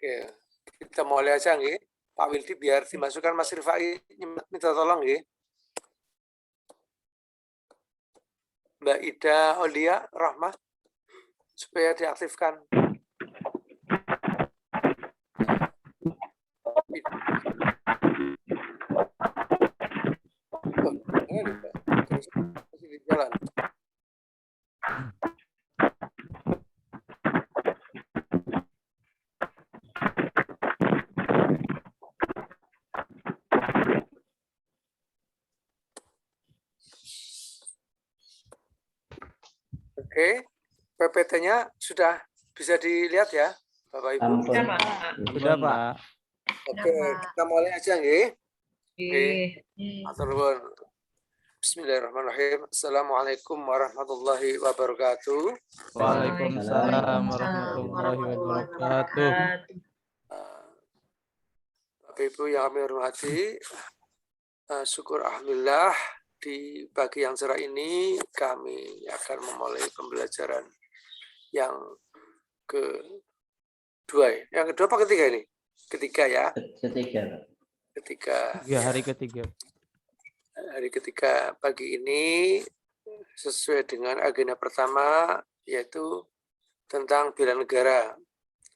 Oke, kita mulai aja nggih. Pak Wildi biar dimasukkan Mas Rifai minta tolong nggih. Mbak Ida Olia Rahmah supaya diaktifkan. Oh, terus masih di jalan. Oke, PPT-nya sudah bisa dilihat ya, Bapak Ibu. Sudah, Pak. Sudah, Pak. Oke, kita mulai aja nggih. Oke. Matur nuwun. Bismillahirrahmanirrahim. Assalamualaikum warahmatullahi wabarakatuh. Waalaikumsalam warahmatullahi wabarakatuh. Bapak Ibu yang kami hormati, syukur alhamdulillah di pagi yang cerah ini kami akan memulai pembelajaran yang kedua. Yang kedua apa ketiga ini? Ketiga ya. Ketiga. Ya, hari ketiga. Hari ketiga pagi ini sesuai dengan agenda pertama yaitu tentang bela negara.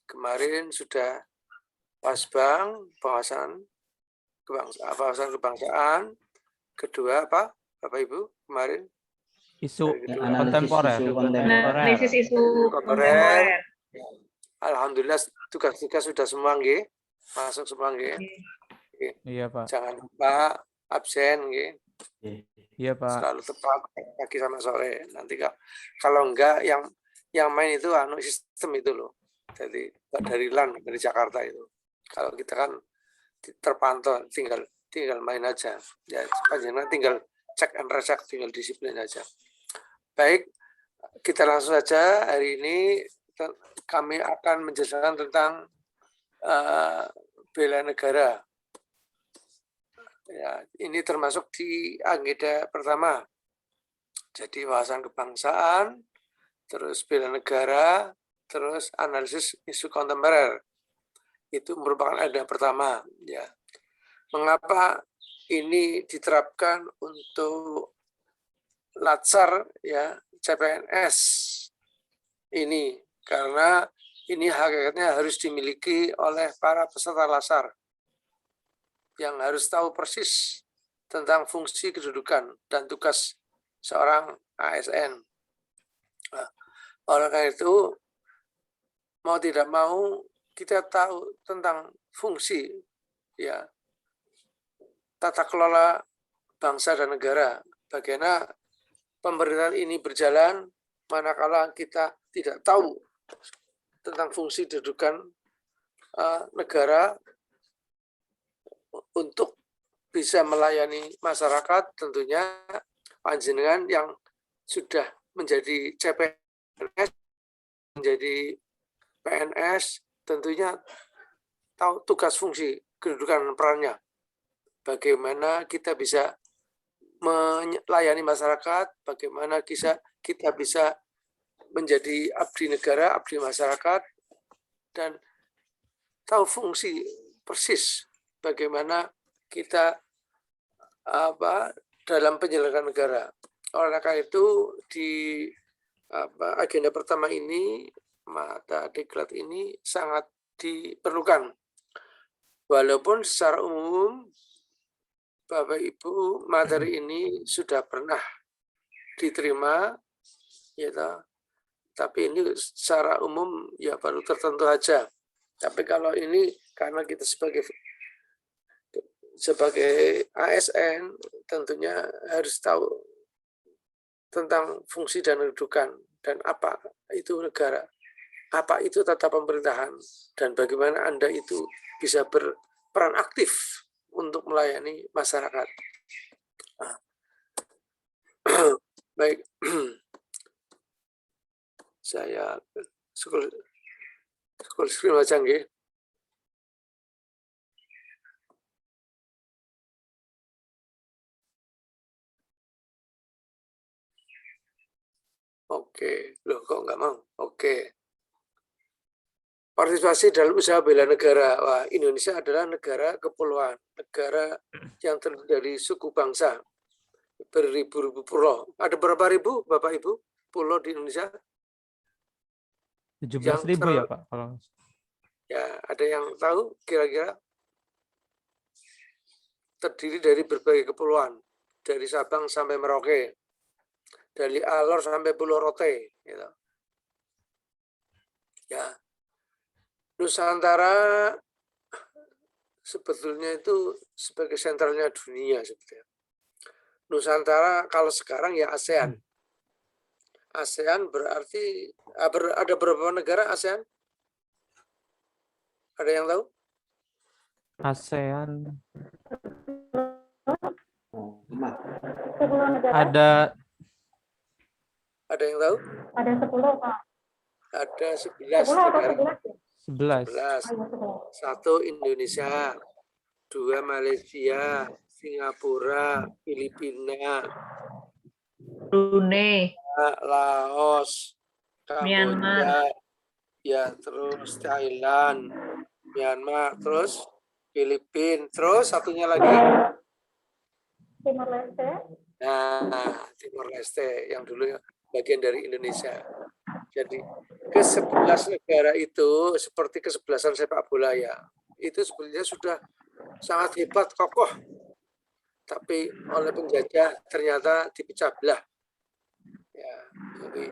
Kemarin sudah pasbang bahasan kebangsaan. Kedua apa Bapak Ibu kemarin? Isu kontemporer. Analisis isu kontemporer. Alhamdulillah tugas-tugas sudah semua nggih. Masuk semua nggih. Iya, Pak. Jangan lupa absen nggih. Iya, Pak. Selalu tepat pagi sama sore. Nanti kalau enggak yang main itu sistem itu loh. Jadi dari LAN dari Jakarta itu. Kalau kita kan terpantau tinggal main aja. Ya sepanjangnya tinggal cek and recheck, tinggal disiplin aja. Baik, kita langsung saja. Hari ini kami akan menjelaskan tentang bela negara. Ya, ini termasuk di agenda pertama. Jadi wawasan kebangsaan, terus bela negara, terus analisis isu kontemporer. Itu merupakan agenda pertama. Ya, mengapa ini diterapkan untuk Latsar ya CPNS ini? Karena ini hakikatnya harus dimiliki oleh para peserta Latsar yang harus tahu persis tentang fungsi kedudukan dan tugas seorang ASN. Nah, oleh karena itu, mau tidak mau kita tahu tentang fungsi ya tata kelola bangsa dan negara. Bagaimana pemerintahan ini berjalan manakala kita tidak tahu tentang fungsi kedudukan negara untuk bisa melayani masyarakat. Tentunya panjenengan yang sudah menjadi CPNS, menjadi PNS, tentunya tahu tugas fungsi kedudukan perannya. Bagaimana kita bisa melayani masyarakat, bagaimana kita bisa menjadi abdi negara, abdi masyarakat, dan tahu fungsi persis bagaimana kita dalam penyelenggaraan negara. Oleh karena itu di agenda pertama ini mata diklat ini sangat diperlukan. Walaupun secara umum Bapak Ibu materi ini sudah pernah diterima, ya, tapi ini secara umum ya baru tertentu aja. Tapi kalau ini karena kita sebagai ASN tentunya harus tahu tentang fungsi dan kedudukan dan apa itu negara, apa itu tata pemerintahan, dan bagaimana Anda itu bisa berperan aktif untuk melayani masyarakat. Nah. Baik, saya scroll screen aja nggih. Oke, loh kok nggak mau? Oke. partisipasi dalam usaha bela negara. Wah, Indonesia adalah negara kepulauan, negara yang terdiri dari suku bangsa, beribu-ribu pulau. Ada berapa ribu, Bapak Ibu, pulau di Indonesia? 17.000 ya, Pak? Kalau ya, ada yang tahu kira-kira? Terdiri dari berbagai kepulauan, dari Sabang sampai Merauke, dari Alor sampai Pulau Rote. Gitu. Ya, Nusantara sebetulnya itu sebagai sentralnya dunia sebetulnya. Nusantara kalau sekarang ya ASEAN. ASEAN berarti ada berapa negara ASEAN? Ada yang tahu? ASEAN ada yang tahu? Ada 10, Pak. Ada 11 negara. 11. 1 Indonesia, 2 Malaysia, Singapura, Filipina, Brunei, Laos, Myanmar, Kamboja, ya terus Thailand, Myanmar, terus Filipina, terus satunya lagi Timor Leste. nah Timor Leste yang dulu bagian dari Indonesia. Jadi ke-11 negara itu seperti kesebelasan sepak bola ya. Itu sebenarnya sudah sangat hebat, kokoh. Tapi oleh penjajah ternyata dipecah belah. Ya, jadi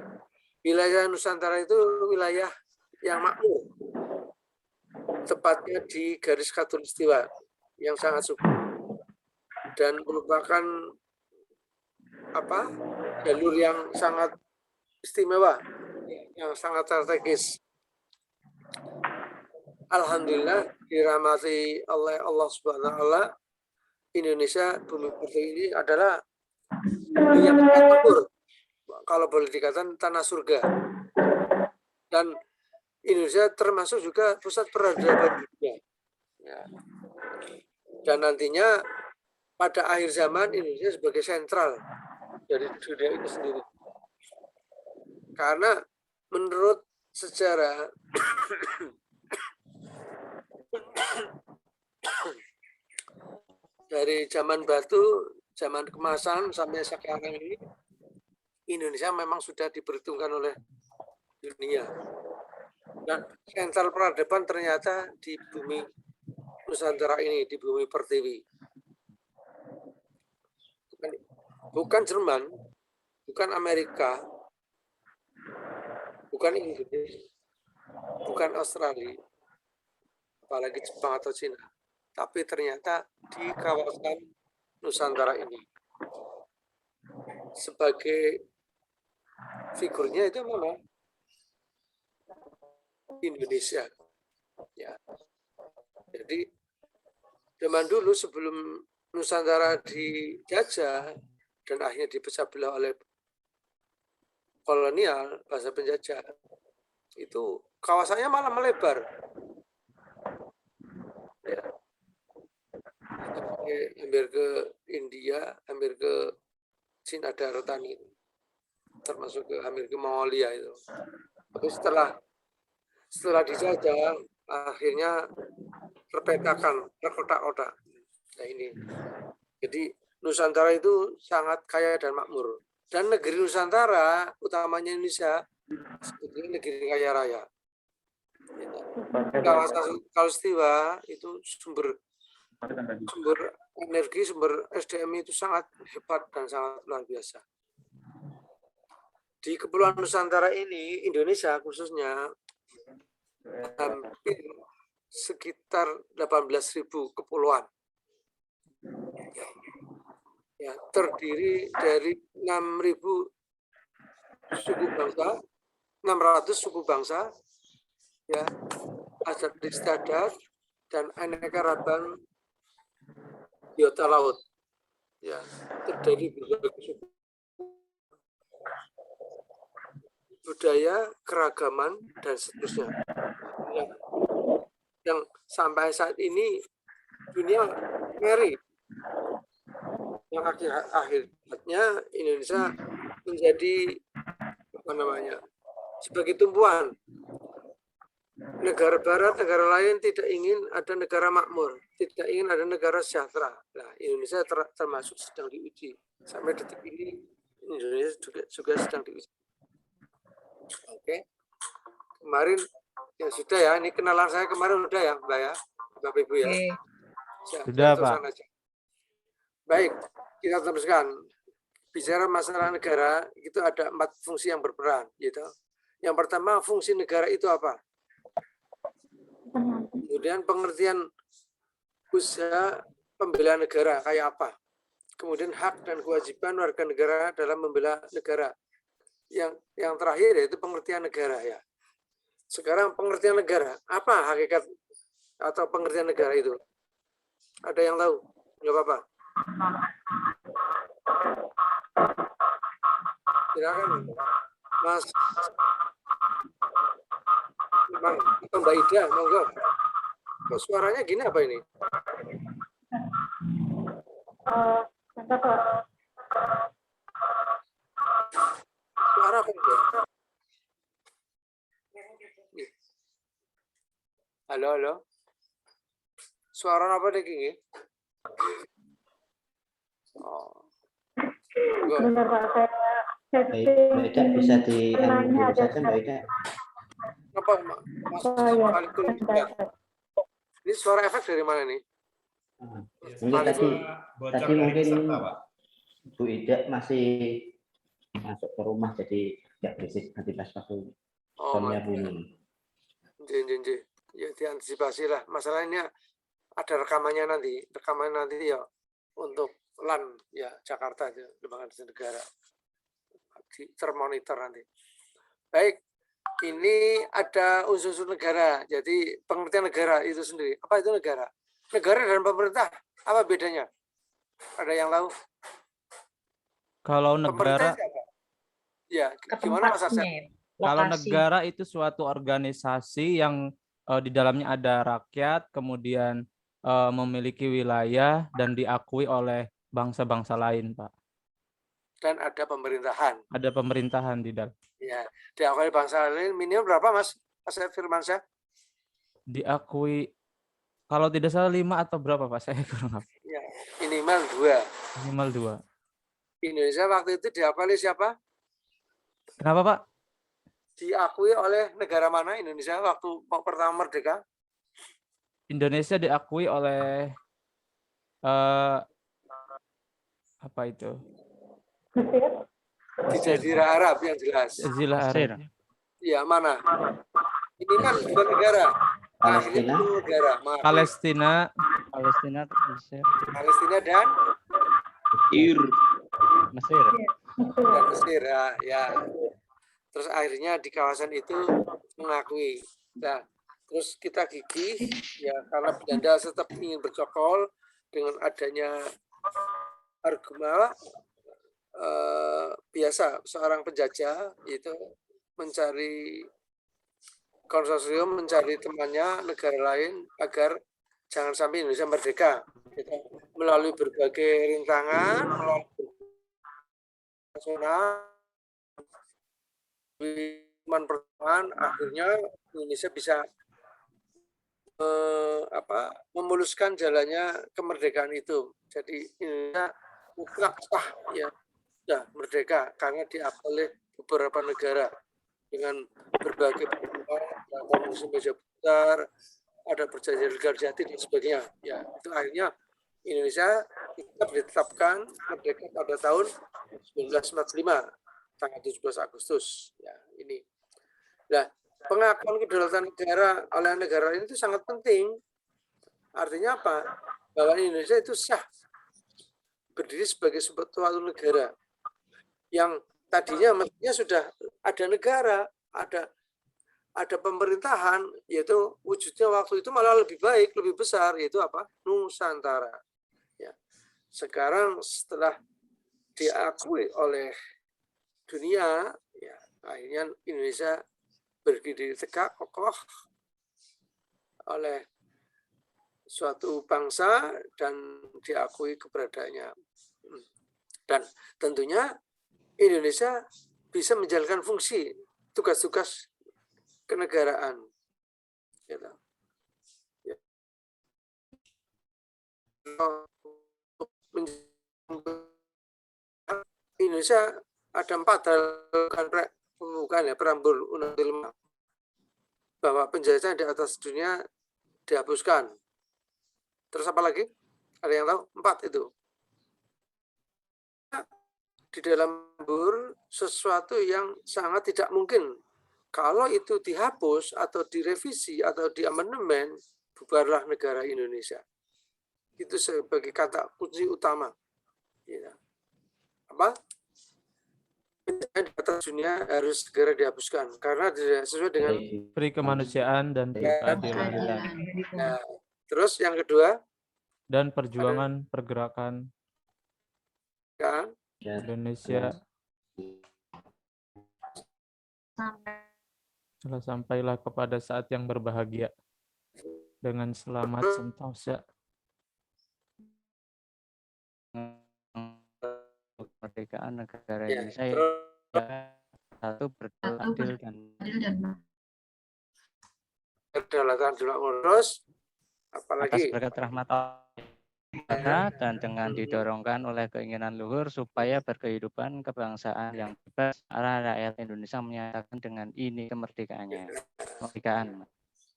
wilayah Nusantara itu wilayah yang makmur. Tepatnya di garis khatulistiwa yang sangat subur dan merupakan jalur yang sangat istimewa, yang sangat strategis. Alhamdulillah dirahmati oleh Allah Subhanahu wa taala, Indonesia bumi pertiwi ini adalah bumi yang makmur. Kalau boleh dikatakan tanah surga. Dan Indonesia termasuk juga pusat peradaban dunia. Ya. Dan nantinya pada akhir zaman Indonesia sebagai sentral dari dunia itu sendiri. Karena menurut sejarah dari zaman batu, zaman kemasan sampai sekarang ini, Indonesia memang sudah diperhitungkan oleh dunia. Dan sentral peradaban ternyata di bumi Nusantara ini, di bumi pertiwi. Bukan Jerman, bukan Amerika, bukan Inggris, bukan Australia, apalagi Jepang atau Cina, tapi ternyata di kawasan Nusantara ini. Sebagai figurnya itu mana? Indonesia. Ya. Jadi zaman dulu sebelum Nusantara dijajah dan akhirnya dipecah belah oleh kolonial, bahasa penjajah, itu kawasannya malah melebar. Ya. Hampir ke India, hampir ke Cina daratan itu, termasuk hampir ke Mongolia itu. Tapi setelah dijajah, akhirnya terpetakan, terkotak-kotak. Nah ini, jadi Nusantara itu sangat kaya dan makmur. Dan negeri Nusantara, utamanya Indonesia, sebetulnya negeri kaya raya. Kawasan khatulistiwa itu sumber energi, sumber SDM itu sangat hebat dan sangat luar biasa. Di Kepulauan Nusantara ini, Indonesia khususnya, hampir sekitar 18.000 kepulauan. Ya, terdiri dari 6.000 suku bangsa, 600 suku bangsa, ya, adat istiadat dan aneka ragam biota laut. Ya, terdiri berbagai suku, budaya, keragaman dan seterusnya. Yang sampai saat ini dunia ngeri. Yang akhirnya Indonesia menjadi sebagai tumpuan negara barat, negara lain tidak ingin ada negara makmur, tidak ingin ada negara sejahtera. Nah, Indonesia termasuk sedang diuji. Sampai detik ini Indonesia juga sedang diuji. Oke. Kemarin ya sudah ya, ini kenalan saya kemarin udah ya, Mbak ya, Bapak Ibu ya. Sudah, Pak. Aja. Baik, kita teruskan. Bicara masalah negara, itu ada 4 fungsi yang berperan, gitu. Yang pertama, fungsi negara itu apa? Kemudian pengertian usaha pembela negara kayak apa? Kemudian hak dan kewajiban warga negara dalam membela negara. Yang terakhir yaitu pengertian negara ya. Sekarang pengertian negara, apa hakikat atau pengertian negara itu? Ada yang tahu? Nggak apa-apa. Silakan, Mas. Mbak Ida, monggo. Kok suaranya gini apa ini? Bentar, Pak. Suara apa ini? Halo, halo. Suara apa nih, King? Oh. Bentar, Pak. Saya Baik, Mbak Ida bisa diambil dulu saja, Mbak Ida. Apa, Mas? Ini suara efek dari mana nih? Ini tadi mungkin Bu Ida masih masuk ke rumah, jadi nggak berisik nanti pas waktu soundnya bunyi. Ya diantisipasi lah. Masalahnya ada rekamannya nanti ya untuk LAN ya Jakarta itu lembaga negara termonitor nanti. Baik, ini ada unsur-unsur negara. Jadi pengertian negara itu sendiri. Apa itu negara? Negara dan pemerintah apa bedanya? Ada yang tahu? Kalau negara, ya gimana Mas Arsyad? kalau negara itu suatu organisasi yang di dalamnya ada rakyat, kemudian memiliki wilayah dan diakui oleh bangsa-bangsa lain, Pak. Dan ada pemerintahan. Ada pemerintahan di dalam. Ya, diakui bangsa lain minimal berapa, Mas Firmansyah? Diakui, kalau tidak salah 5 atau berapa, Pak? Saya kurang hafal. Ya, minimal 2. Minimal 2. Indonesia waktu itu diakui oleh siapa? Kenapa, Pak? Diakui oleh negara mana Indonesia waktu pertama merdeka? Indonesia diakui oleh apa itu? Di Jazirah Arab yang jelas. Jazirah Arab. Iya, mana? Ini kan 2 negara. Palestina. Palestina. Palestina dan Mesir. Dan Mesir ya. Terus akhirnya di kawasan itu mengakui. Nah, terus kita gigih ya karena Belanda tetap ingin bercokol dengan adanya argumen biasa seorang penjajah itu mencari konsorsium, mencari temannya negara lain agar jangan sampai Indonesia merdeka. Melalui berbagai rintangan, melalui nasional, pertemuan akhirnya Indonesia bisa memuluskan jalannya kemerdekaan itu. Jadi Indonesia mutlak sah ya sudah merdeka karena diakui oleh beberapa negara dengan berbagai konvensi meja putar, ada perjanjian Garjati dan sebagainya. Ya itu akhirnya Indonesia ditetapkan merdeka pada tahun 1945. Tanggal 17 Agustus ya ini. Nah, pengakuan kedaulatan negara oleh negara ini itu sangat penting. Artinya apa? Bahwa Indonesia itu sah berdiri sebagai suatu negara yang tadinya mestinya sudah ada negara, ada pemerintahan, yaitu wujudnya waktu itu malah lebih baik, lebih besar, yaitu apa? Nusantara. Ya. Sekarang setelah diakui oleh dunia, ya, akhirnya Indonesia berdiri tegak kokoh oleh suatu bangsa dan diakui keberadaannya. Dan tentunya Indonesia bisa menjalankan fungsi tugas-tugas kenegaraan. Gitu. Ya. Indonesia ada 4 hal pembukaan ya preambul Undang-Undang 5 bahwa penjajahan di atas dunia dihapuskan. Terus apa lagi? Ada yang tahu? 4 itu. Di dalam sesuatu yang sangat tidak mungkin. Kalau itu dihapus atau direvisi atau diamandemen, bubarlah negara Indonesia. Itu sebagai kata kunci utama. Ya. Apa? Penjajahan di atas dunia harus segera dihapuskan karena tidak sesuai dengan Peri kemanusiaan dan keadilan. Nah, terus yang kedua Dan perjuangan pergerakan kan Indonesia telah sampailah kepada saat yang berbahagia dengan selamat sentosa. Kemerdekaan negara ya, Indonesia terus satu beradil dan kedaulatan terus atas apalagi berkat rahmat Allah dan dengan didorongkan oleh keinginan luhur supaya berkehidupan kebangsaan yang bebas, rakyat Indonesia menyatakan dengan ini kemerdekaannya.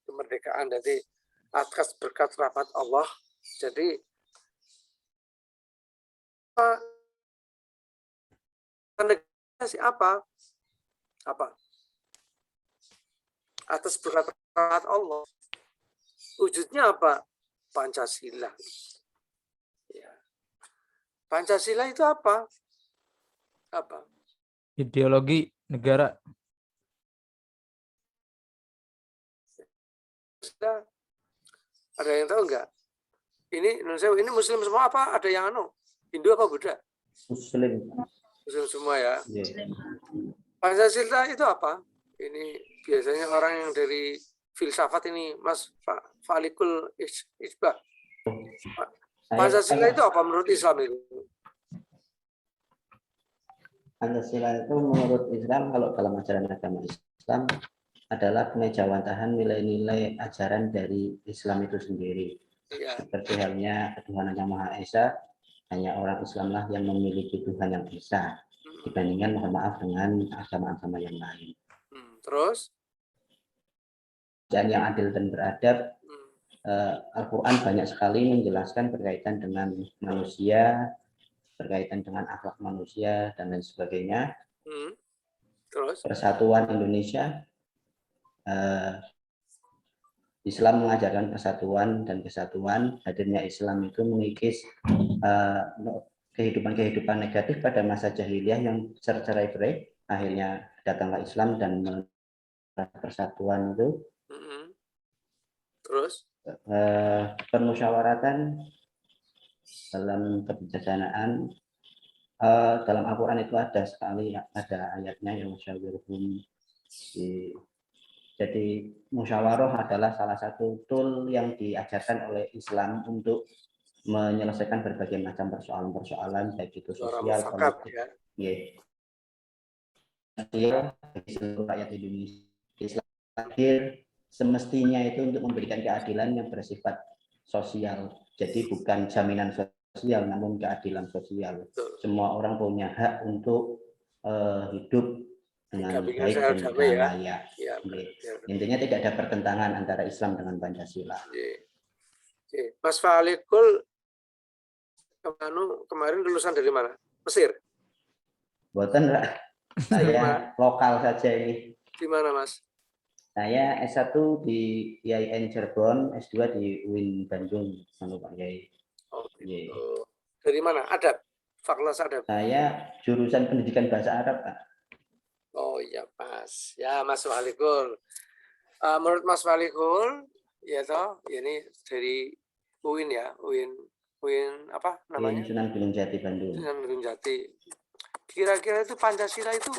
Kemerdekaan jadi atas berkat rahmat Allah. Jadi negasi apa? Atas berkat rahmat Allah. Wujudnya apa? Pancasila. Ya. Pancasila itu apa? Ideologi negara. Ada yang tahu enggak? Ini Indonesia, ini Muslim semua apa? Ada yang Hindu apa Buddha? Muslim. Muslim semua ya. Yeah. Pancasila itu apa? Ini biasanya orang yang dari filsafat ini, Mas Falikul Isbah. Pancasila itu apa menurut Islam itu? Pancasila itu menurut Islam, kalau dalam ajaran agama Islam, adalah pengejawantahan nilai-nilai ajaran dari Islam itu sendiri. Ya. Seperti halnya ketuhanan yang Maha Esa, hanya orang Islamlah yang memiliki Tuhan yang Esa, dibandingkan, mohon maaf, dengan agama-agama yang lain. Terus? Dan yang adil dan beradab, Al-Quran banyak sekali menjelaskan berkaitan dengan manusia, berkaitan dengan akhlak manusia, dan lain sebagainya. Terus? Persatuan Indonesia, Islam mengajarkan persatuan dan kesatuan. Hadirnya Islam itu mengikis kehidupan-kehidupan negatif pada masa jahiliyah yang bercerai-berai. Akhirnya datanglah Islam dan persatuan itu. Terus? Permusyawaratan dalam kebijaksanaan, dalam Al-Quran itu ada ayatnya yang musyawiruhum. Jadi musyawarah adalah salah satu tool yang diajarkan oleh Islam untuk menyelesaikan berbagai macam persoalan-persoalan, baik itu sosial, politik, bagi seluruh rakyat Indonesia. Islam hadir semestinya itu untuk memberikan keadilan yang bersifat sosial. Jadi bukan jaminan sosial, namun keadilan sosial. Semua orang punya hak untuk hidup dengan baik dan dengan layak. Ya, intinya tidak ada pertentangan antara Islam dengan Pancasila. Mas Falikul kemarin lulusan dari mana? Mesir? Buatan, saya lokal saja ini. Di mana, Mas? Saya S1 di IAIN Cirebon, S2 di UIN Bandung, Pak Yai. Oh, gitu. Dari mana? Adab? Fakultas Adab? Saya jurusan pendidikan bahasa Arab, Pak. Oh iya, Mas. Ya, Mas Falikul. Menurut Mas Falikul, ya toh, ini dari UIN ya, UIN apa namanya? UIN Sunan Gunung Jati Bandung. Sunan Gunung Jati. Kira-kira itu Pancasila itu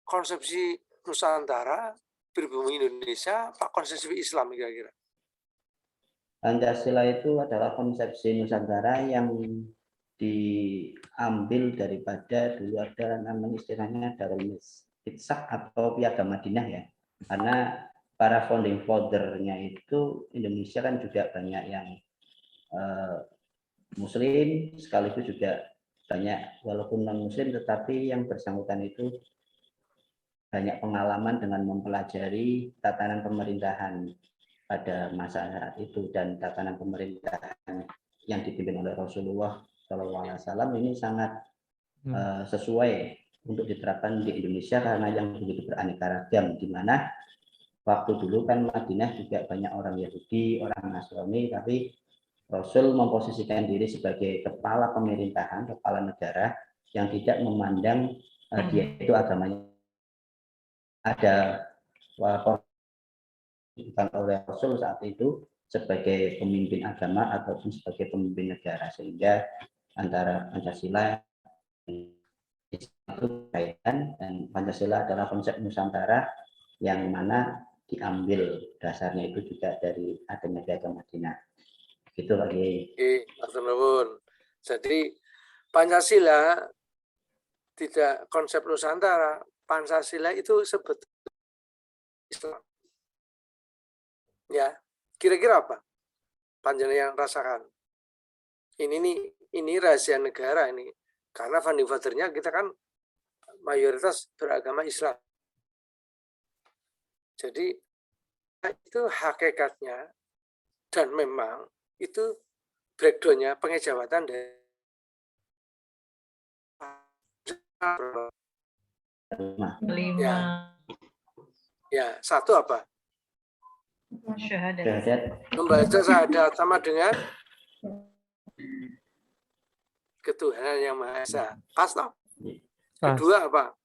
konsepsi Nusantara, pribumi Indonesia, Pak, konsepsi Islam kira-kira? Pancasila itu adalah konsepsi Nusantara yang diambil daripada dulu ada namanya istilahnya Darul Itsak atau Piagam Madinah ya. Karena para founding father-nya itu Indonesia kan juga banyak yang Muslim, sekaligus juga banyak walaupun non Muslim, tetapi yang bersangkutan itu banyak pengalaman dengan mempelajari tatanan pemerintahan pada masa saat itu, dan tatanan pemerintahan yang dipimpin oleh Rasulullah SAW ini sangat sesuai untuk diterapkan di Indonesia karena yang begitu beraneka ragam, di mana waktu dulu kan Madinah juga banyak orang Yahudi, orang Nasrani, tapi Rasul memposisikan diri sebagai kepala pemerintahan, kepala negara yang tidak memandang dia itu agamanya. Ada bukan oleh Rasul saat itu sebagai pemimpin agama ataupun sebagai pemimpin negara, sehingga antara Pancasila itu kaitan, dan Pancasila adalah konsep Nusantara yang mana diambil dasarnya itu juga dari adanya Piagam Madinah. Gitu lagi. Jadi Pancasila tidak konsep Nusantara. Pancasila itu sebetulnya Islam. Ya, kira-kira apa? Panjenengan yang rasakan. Ini rahasia negara ini. Karena founding father-nya kita kan mayoritas beragama Islam. Jadi itu hakikatnya, dan memang itu breakdown-nya pengejawatan dari ya, satu apa? Syahadat. Membaca syahadat sama dengan ketuhanan yang Maha Esa. Pas toh? Kedua apa?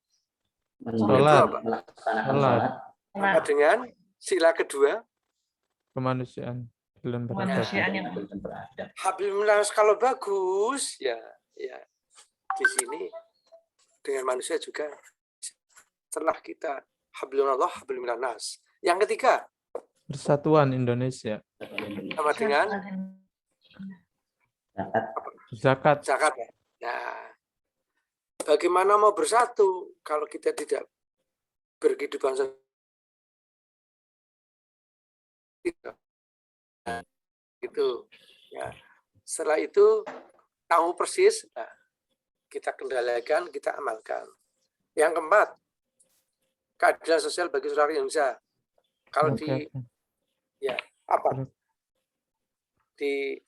Sholat. Melaksanakan sholat. Apa dengan sila kedua? Kemanusiaan. Kemanusiaan yang Hablum minanas kalau bagus, ya di sini dengan manusia juga. Setelah kita hablunallah hablum minanas. Yang ketiga, Persatuan Indonesia. sama dengan Zakat. zakat. Ya. Nah, bagaimana mau bersatu kalau kita tidak berkehidupan itu? Ya. Setelah itu tahu persis, nah, kita kendalikan, kita amalkan. Yang keempat, keadilan sosial bagi seluruh Indonesia. Kalau apa? Di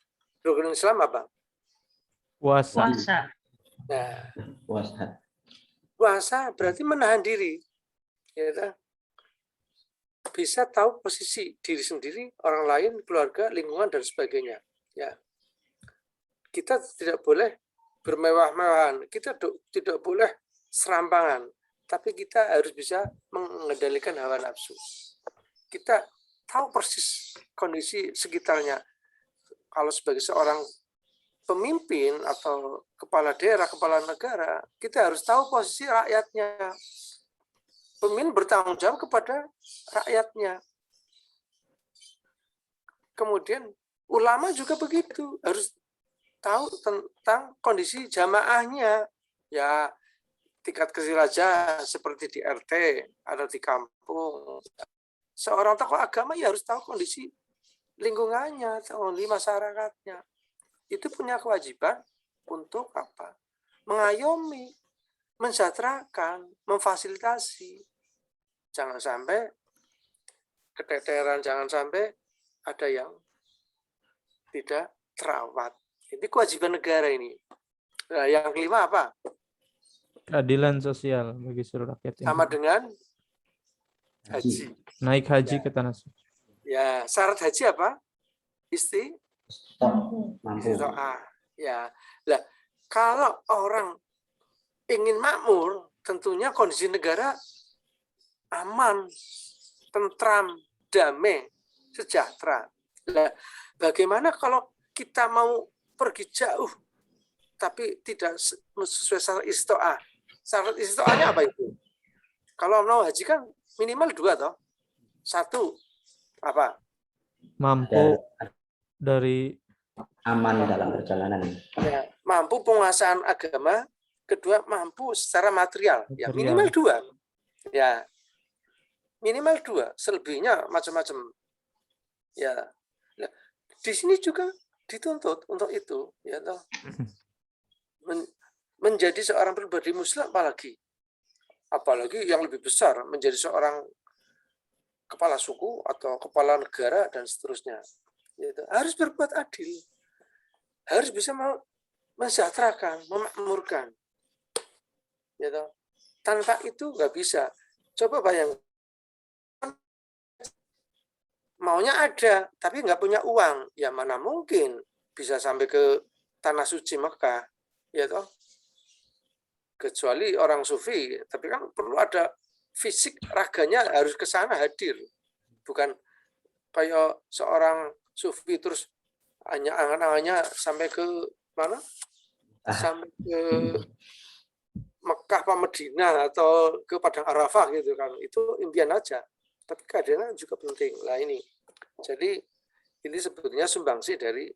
rukun Islam apa? Puasa. Nah, Puasa. puasa berarti menahan diri. Ya, bisa tahu posisi diri sendiri, orang lain, keluarga, lingkungan, dan sebagainya. Ya, kita tidak boleh bermewah-mewahan, kita tidak boleh serampangan, tapi kita harus bisa mengendalikan hawa nafsu. Kita tahu persis kondisi sekitarnya. Kalau sebagai seorang pemimpin atau kepala daerah, kepala negara, kita harus tahu posisi rakyatnya. Pemimpin bertanggung jawab kepada rakyatnya. Kemudian ulama juga begitu, harus tahu tentang kondisi jamaahnya. Ya, tingkat kecil aja seperti di RT atau di kampung. Seorang tokoh agama ya harus tahu kondisi lingkungannya, kondisi masyarakatnya. Itu punya kewajiban untuk apa? Mengayomi, mensejahterakan, memfasilitasi. Jangan sampai keteteran, jangan sampai ada yang tidak terawat. Ini kewajiban negara ini. Nah, yang kelima apa? Keadilan sosial bagi seluruh rakyat. Sama dengan haji. Naik haji ke tanah suci. Ya, syarat haji apa? Mampu. Ya, lah kalau orang ingin makmur, tentunya kondisi negara aman, tentram, damai, sejahtera. Nah, bagaimana kalau kita mau pergi jauh, tapi tidak sesuai syarat istiqoah? Syarat istiqoahnya apa itu? Kalau mau haji kan minimal 2 toh. 1 apa? Mampu dari aman dalam perjalanan. Ya, mampu penguasaan agama, kedua mampu secara material. Ya, minimal 2. Ya. Minimal 2, selebihnya macam-macam. Ya, nah, di sini juga dituntut untuk itu, ya toh. Menjadi seorang pribadi muslim apalagi yang lebih besar, menjadi seorang kepala suku atau kepala negara dan seterusnya. Gitu. Harus berbuat adil, harus bisa mensejahterakan, memakmurkan. Gitu. Tanpa itu nggak bisa. Coba bayangkan, maunya ada, tapi nggak punya uang, ya mana mungkin bisa sampai ke tanah suci Mekah, ya toh. Kecuali orang sufi, tapi kan perlu ada fisik, raganya harus ke sana hadir, bukan kayak seorang sufi terus hanya angan-angannya sampai ke mana? Sampai ke Mekah apa Madinah atau ke Padang Arafah gitu kan. Itu impian aja. Tapi keadaan juga penting. Lah ini. Jadi ini sebetulnya sumbangsi dari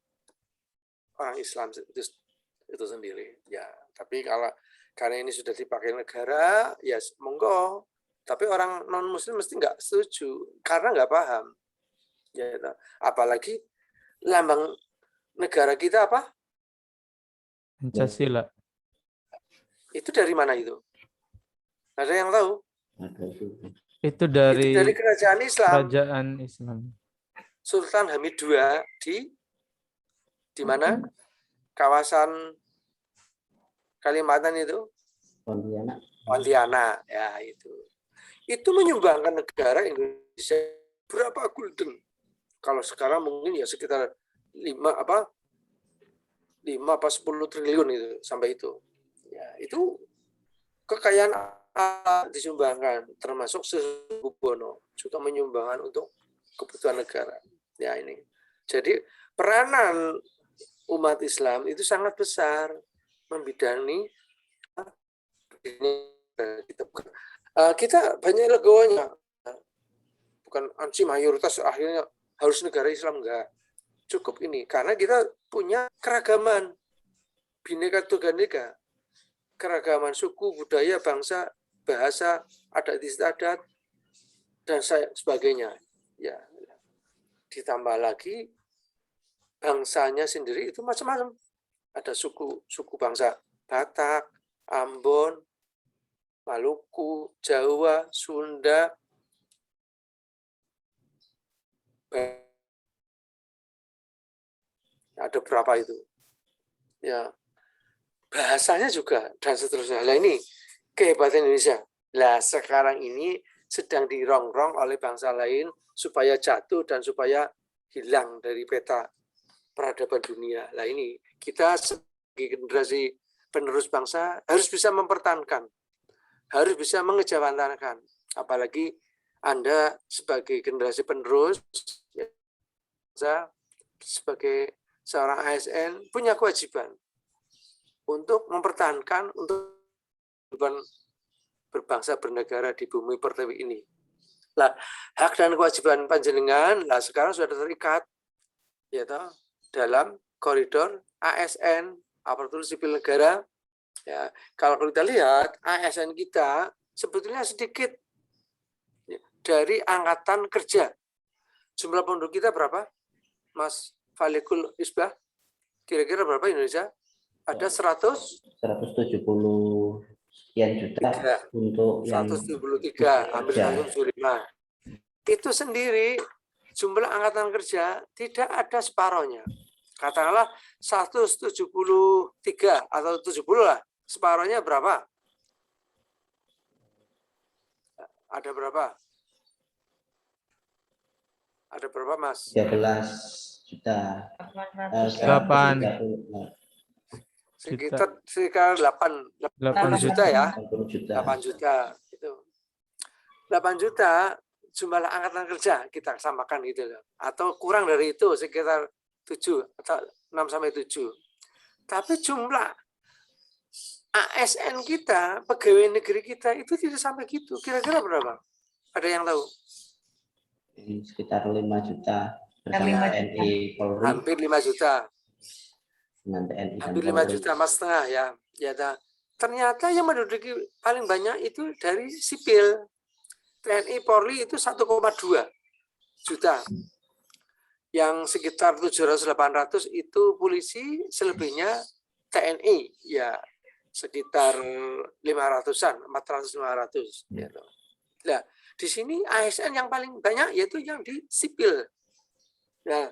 orang Islam itu sendiri. Ya, tapi karena ini sudah dipakai negara, ya monggo. Tapi orang non Muslim mesti nggak setuju karena nggak paham. Ya, apalagi lambang negara kita apa? Pancasila. Itu dari mana itu? Ada yang tahu? Itu dari kerajaan Islam. kerajaan Islam. Sultan Hamid II di mana? Kawasan Kalimantan itu? Pontianak. Ya, itu. Itu menyumbangkan negara Indonesia berapa gulden? Kalau sekarang mungkin ya sekitar 5 apa 10 triliun itu sampai itu. Ya, itu kekayaan disumbangkan, termasuk Bono juga menyumbangkan untuk kebutuhan negara. Ya ini. Jadi peranan umat Islam itu sangat besar membidani kita banyak legowonya, bukan ansi mayoritas akhirnya harus negara Islam, enggak. Cukup ini karena kita punya keragaman, Bhinneka Tunggal Ika, keragaman suku, budaya, bangsa, bahasa, adat istiadat dan sebagainya. Ya, ditambah lagi bangsanya sendiri itu macam-macam. Ada suku bangsa Batak, Ambon, Maluku, Jawa, Sunda, ada berapa itu? Ya, bahasanya juga dan seterusnya. Nah ini kehebatan Indonesia. Lah sekarang ini sedang dirongrong oleh bangsa lain supaya jatuh dan supaya hilang dari peta peradaban dunia. Lah ini kita sebagai generasi penerus bangsa harus bisa mempertahankan, harus bisa mengejawantakan. Apalagi Anda sebagai generasi penerus, ya, sebagai seorang ASN punya kewajiban untuk mempertahankan untuk berbangsa bernegara di bumi pertiwi ini. Lah, hak dan kewajiban panjenengan lah sekarang sudah terikat ya toh, dalam koridor ASN, aparatur sipil negara. Ya, kalau kita lihat ASN kita sebetulnya sedikit ya, dari angkatan kerja. Jumlah penduduk kita berapa? Mas Falikul Isbah, kira-kira berapa Indonesia? Ada 170 sekian juta untuk yang 173, hampir 175. Itu sendiri jumlah angkatan kerja tidak ada separohnya. Katakanlah 173 atau 70 lah. Separohnya berapa? Ada berapa? Ada berapa, Mas? 13 juta. 8 sekitar 8 juta ya. 8 juta itu. 8 juta jumlah angkatan kerja kita samakan gitu loh. Atau kurang dari itu sekitar 7 atau 6 sampai 7. Tapi jumlah ASN kita, pegawai negeri kita itu tidak sampai gitu. Kira-kira berapa? Ada yang tahu? Sekitar 5 juta bersama TNI Polri. Hampir 5 juta. Dengan TNI dan Hampir 5 juta mas setengah ya. Ya ternyata yang menduduki paling banyak itu dari sipil. TNI Polri itu 1,2 juta. Yang sekitar 700-800 itu polisi, selebihnya TNI, ya sekitar 500-an, 400-500 gitu. Nah, di sini ASN yang paling banyak yaitu yang di sipil. Nah,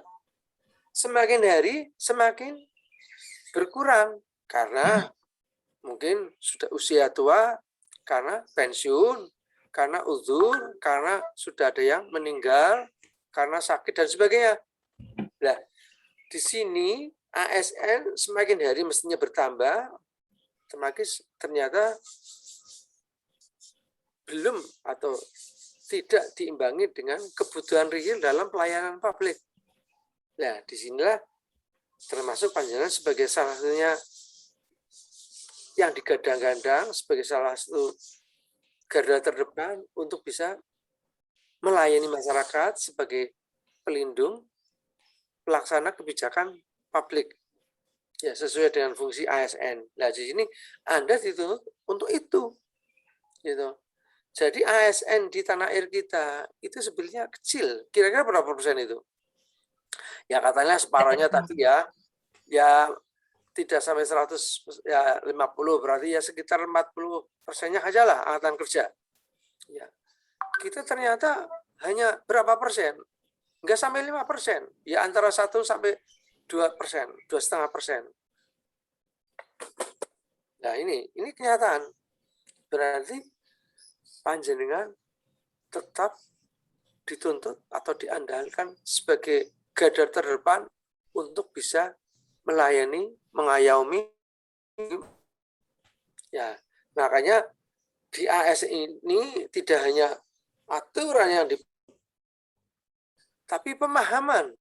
semakin hari semakin berkurang karena mungkin sudah usia tua, karena pensiun, karena uzur, karena sudah ada yang meninggal, karena sakit dan sebagainya. Nah, di sini ASN semakin hari mestinya bertambah, semakin ternyata belum atau tidak diimbangi dengan kebutuhan real dalam pelayanan publik. Nah, disinilah termasuk panjenengan sebagai salah satunya yang digadang-gadang sebagai salah satu garda terdepan untuk bisa melayani masyarakat sebagai pelindung pelaksana kebijakan publik, ya sesuai dengan fungsi ASN. Nah, di sini Anda dituntut untuk itu, gitu. Jadi ASN di tanah air kita itu sebenarnya kecil. Kira-kira berapa persen itu? Ya katanya separuhnya tadi ya tidak sampai 100, ya 50, berarti ya sekitar 40%-nya aja lah angkatan kerja. Ya. Kita ternyata hanya berapa persen? Enggak sampai 5%. Ya antara 1 sampai 2%, 2,5%. Nah ini kenyataan. Berarti panjenengan tetap dituntut atau diandalkan sebagai garda terdepan untuk bisa melayani, mengayomi. Ya, makanya di AS ini tidak hanya aturan yang tapi pemahaman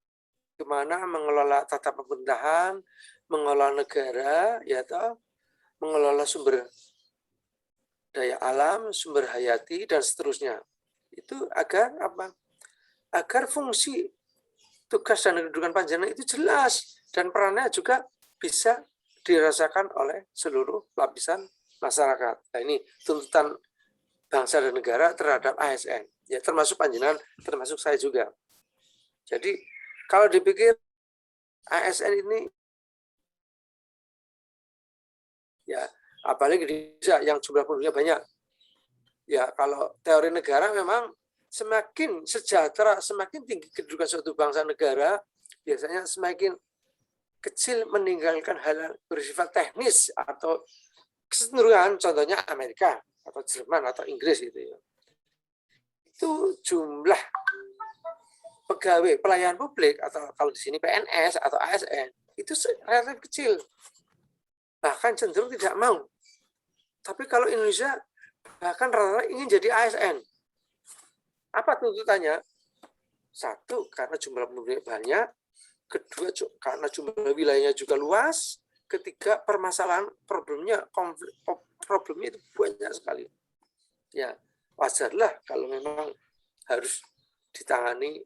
bagaimana mengelola tata pemerintahan, mengelola negara, ya toh, mengelola sumber daya alam, sumber hayati dan seterusnya. Itu agar apa? Agar fungsi tugas dan kedudukan panjenengan itu jelas dan perannya juga bisa dirasakan oleh seluruh lapisan masyarakat. Nah, ini tuntutan bangsa dan negara terhadap ASN. Ya, termasuk panjenengan, termasuk saya juga. Jadi, kalau dipikir ASN ini, ya apalagi di Indonesia yang jumlah penduduknya banyak. Ya, kalau teori negara memang semakin sejahtera, semakin tinggi kedudukan suatu bangsa negara, biasanya semakin kecil meninggalkan hal bersifat teknis atau kecenderungan, contohnya Amerika atau Jerman atau Inggris gitu ya. Itu jumlah pegawai pelayanan publik atau kalau di sini PNS atau ASN itu relatif kecil, bahkan cenderung tidak mau. Tapi kalau Indonesia bahkan rata-rata ingin jadi ASN. Apa tuntutannya? Satu, karena jumlah penduduknya banyak. Kedua, karena jumlah wilayahnya juga luas. Ketiga, permasalahan problemnya itu banyak sekali. Ya, wajarlah kalau memang harus ditangani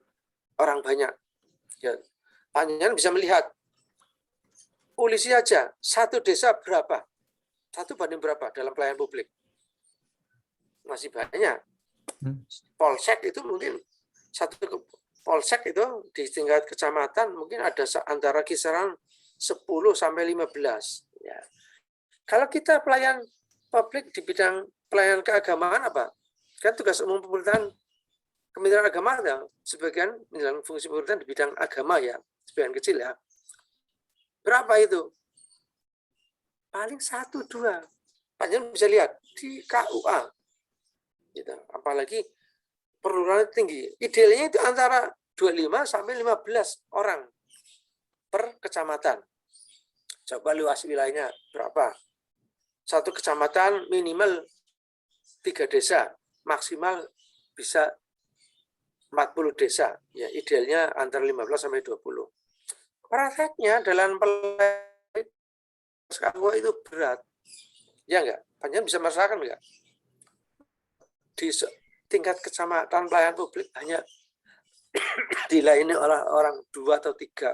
orang banyak. Ya, panjenengan bisa melihat polisi aja satu desa berapa? 1 banding berapa dalam pelayanan publik? Masih banyak. Polsek itu mungkin satu polsek itu di tingkat kecamatan mungkin ada antara kisaran 10 sampai 15. Ya. Kalau kita pelayan publik di bidang pelayanan keagamaan apa? Kan tugas umum pemerintahan Kementerian Agama ada sebagian menjalankan fungsi pemerintahan di bidang agama ya, sebagian kecil ya. Berapa itu? Paling 1-2. Panjenengan bisa lihat di KUA. Gitu. Apalagi perluannya tinggi. Idealnya itu antara 25 sampai 15 orang per kecamatan. Coba luas wilayahnya berapa? Satu kecamatan minimal 3 desa, maksimal bisa 40 desa. Ya, idealnya antara 15 sampai 20. Prakteknya dalam pelayanan itu berat. Ya enggak? Panjenengan bisa merasakan enggak? Di tingkat kecamatan pelayanan publik hanya dilayani oleh orang 2 atau 3.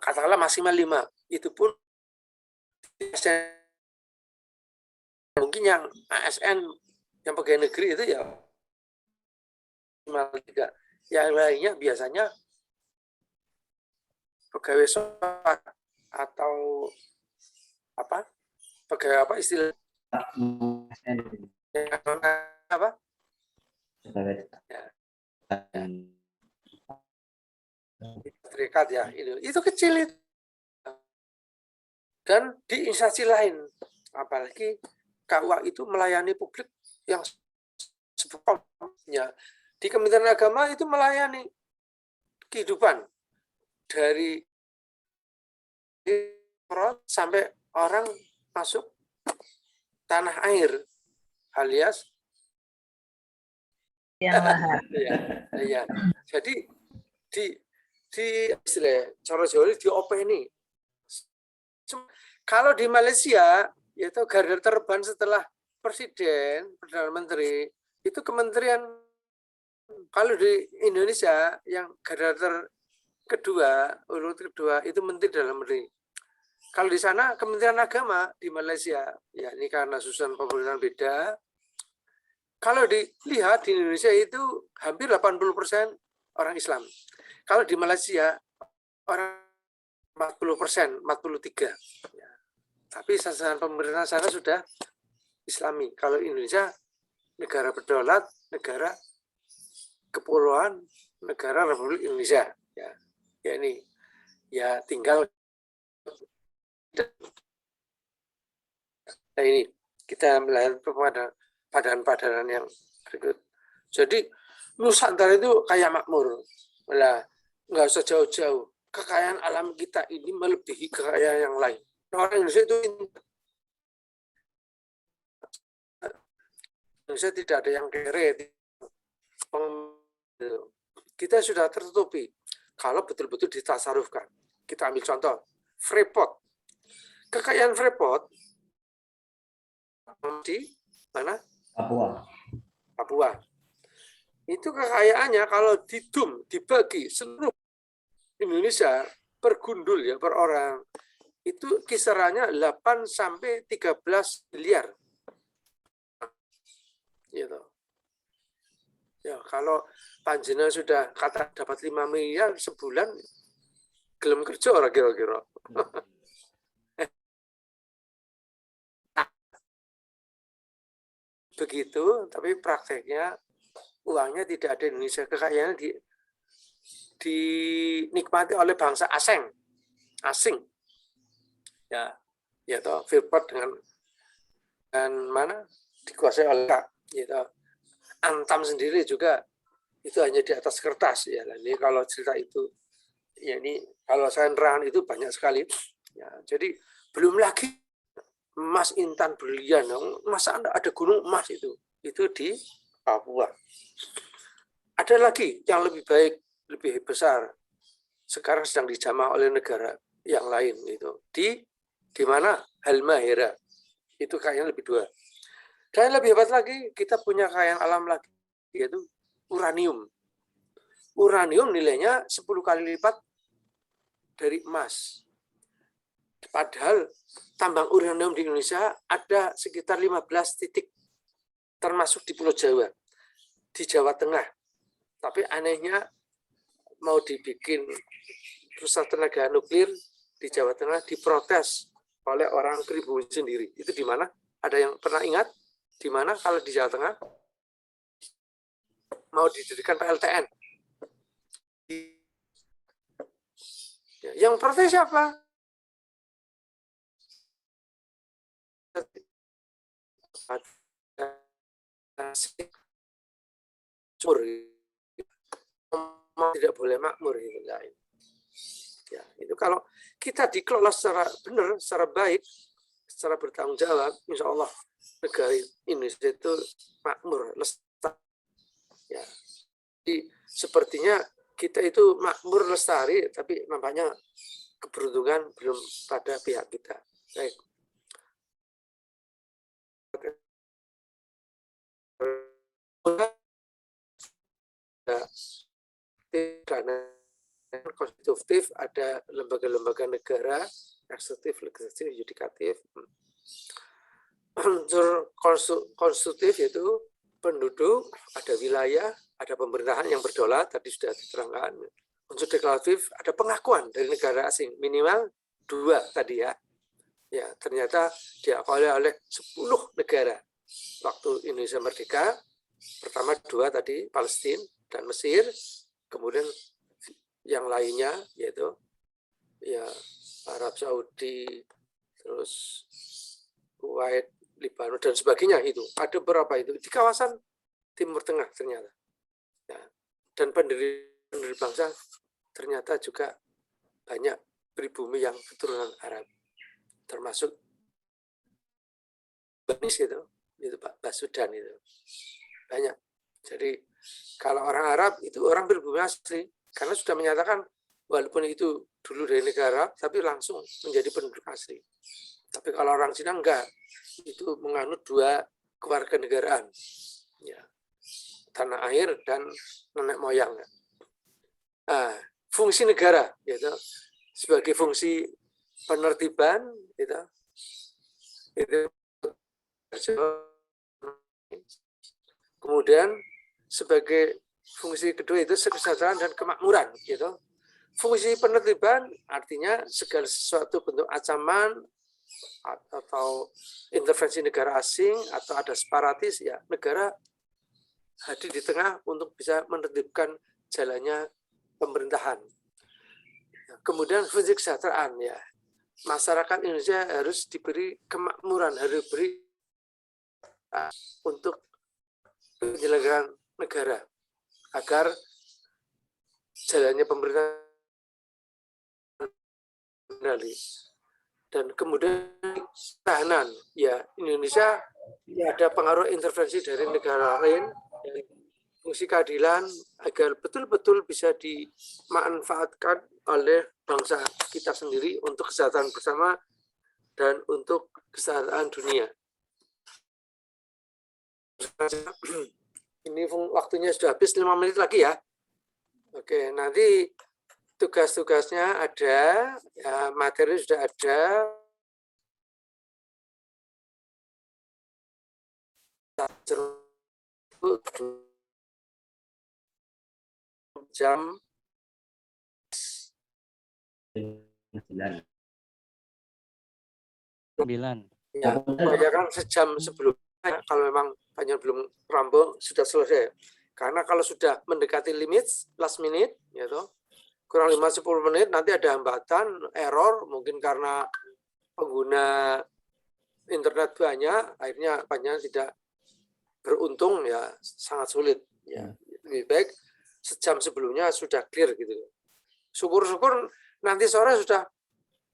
Katakanlah maksimal 5. Itu pun mungkin yang ASN yang pegawai negeri itu ya 3. Yang lainnya biasanya pegawai swasta atau apa? Pegawai apa istilah? Apa? Ya. Serikat ya, itu kecil itu. Dan di instansi lain, apalagi KUA itu melayani publik yang sebetulnya di Kementerian Agama itu melayani kehidupan dari sampai orang masuk tanah air, alias yang lahar. ya. Jadi di istilah cara Jawa di openi. Kalau di Malaysia yaitu garda terdepan setelah presiden, perdana menteri itu kementerian. Kalau di Indonesia yang garda kedua, urut kedua itu menteri dalam negeri. Kalau di sana Kementerian Agama di Malaysia, ya ini karena susunan pemerintahan beda. Kalau dilihat di Indonesia itu hampir 80% orang Islam. Kalau di Malaysia orang 40%, 43. Ya. Tapi sasaran pemerintahan sana sudah Islami. Kalau Indonesia negara berdaulat, negara kepulauan, negara Republik Indonesia. Ya ini ya tinggal. Nah ini kita melihat padanan-padanan yang berikut. Jadi Nusantara itu kayak makmur. Malah nggak usah jauh-jauh. Kekayaan alam kita ini melebihi kekayaan yang lain. Orang Indonesia itu Indonesia tidak ada yang kere. Kita sudah tertutupi. Kalau betul-betul ditasarufkan. Kita ambil contoh. Freeport. Kekayaan Freeport di mana? Papua. Itu kekayaannya kalau dibagi seluruh Indonesia per gundul ya per orang itu kisarannya 8 sampai 13 miliar. Gitu. Ya, kalau panjenengan sudah kata dapat 5 miliar sebulan gelem kerja ora kira-kira. Begitu, tapi prakteknya uangnya tidak ada di Indonesia, kekayaan dinikmati oleh bangsa asing. Ya toh Freeport dengan mana dikuasai oleh gitu. Antam sendiri juga itu hanya di atas kertas ya. Ini kalau cerita itu ya ini kalau saya nerang itu banyak sekali. Ya, jadi belum lagi emas intan berlian, masa ada gunung emas itu di Papua. Ada lagi yang lebih baik, lebih besar. Sekarang sedang dijamah oleh negara yang lain itu di mana Halmahera itu kayaknya lebih 2. Dan lebih hebat lagi kita punya kekayaan alam lagi yaitu uranium. Uranium nilainya 10 kali lipat dari emas. Padahal tambang uranium di Indonesia ada sekitar 15 titik, termasuk di Pulau Jawa, di Jawa Tengah. Tapi anehnya mau dibikin perusahaan tenaga nuklir di Jawa Tengah diprotes oleh orang pribumi sendiri. Itu di mana? Ada yang pernah ingat? Di mana kalau di Jawa Tengah mau didirikan PLTN? Yang protes siapa? Tidak boleh makmur itu lain. Ya, itu kalau kita dikelola secara benar, secara baik, secara bertanggung jawab, insya Allah negara Indonesia itu makmur, lestari. Ya. Jadi, sepertinya kita itu makmur lestari, tapi nampaknya keberuntungan belum pada pihak kita. Baik. Konstitutif, ada lembaga-lembaga negara, eksekutif, legislatif, yudikatif. Unsur konstitutif yaitu penduduk, ada wilayah, ada pemerintahan yang berdaulat, tadi sudah diterangkan. Unsur deklaratif, ada pengakuan dari negara asing, minimal 2 tadi ya. Ya, ternyata diakui oleh 10 negara. Waktu Indonesia merdeka, pertama 2 tadi, Palestina dan Mesir, kemudian yang lainnya yaitu ya Arab Saudi, terus Kuwait, Libanon dan sebagainya itu. Ada berapa itu di kawasan Timur Tengah ternyata. Ya. Dan pendiri bangsa ternyata juga banyak pribumi yang keturunan Arab, termasuk Banis itu Pak Basudan itu banyak. Jadi kalau orang Arab itu orang pribumi asli, karena sudah menyatakan walaupun itu dulu dari negara, tapi langsung menjadi penduduk asli. Tapi kalau orang Cina enggak, itu menganut 2 kewarganegaraan, ya, tanah air dan nenek moyang. Nah, fungsi negara, yaitu sebagai fungsi penertiban, itu kemudian sebagai fungsi kedua itu kesejahteraan dan kemakmuran, gitu. Fungsi penertiban artinya segala sesuatu bentuk ancaman atau intervensi negara asing atau ada separatis, ya negara hadir di tengah untuk bisa menertibkan jalannya pemerintahan. Kemudian fungsi kesejahteraan, ya masyarakat Indonesia harus diberi kemakmuran, harus diberi untuk penyelenggaraan negara agar jalannya pemerintahan kendali. Dan kemudian tahanan, ya Indonesia ya ada pengaruh intervensi dari negara lain, fungsi keadilan agar betul-betul bisa dimanfaatkan oleh bangsa kita sendiri untuk kesejahteraan bersama dan untuk kesejahteraan dunia. Ini waktunya sudah habis, 5 menit lagi ya. Oke, nanti tugas-tugasnya ada, ya, materi sudah ada. Jam 9. ya, kan sejam sebelumnya, kalau memang panjang belum rampung sudah selesai. Karena kalau sudah mendekati limit last minute, ya toh, kurang 5-10 menit nanti ada hambatan, error, mungkin karena pengguna internet banyak, akhirnya panjang tidak beruntung, ya sangat sulit. Ya, lebih baik sejam sebelumnya sudah clear gitu. Syukur-syukur nanti sore sudah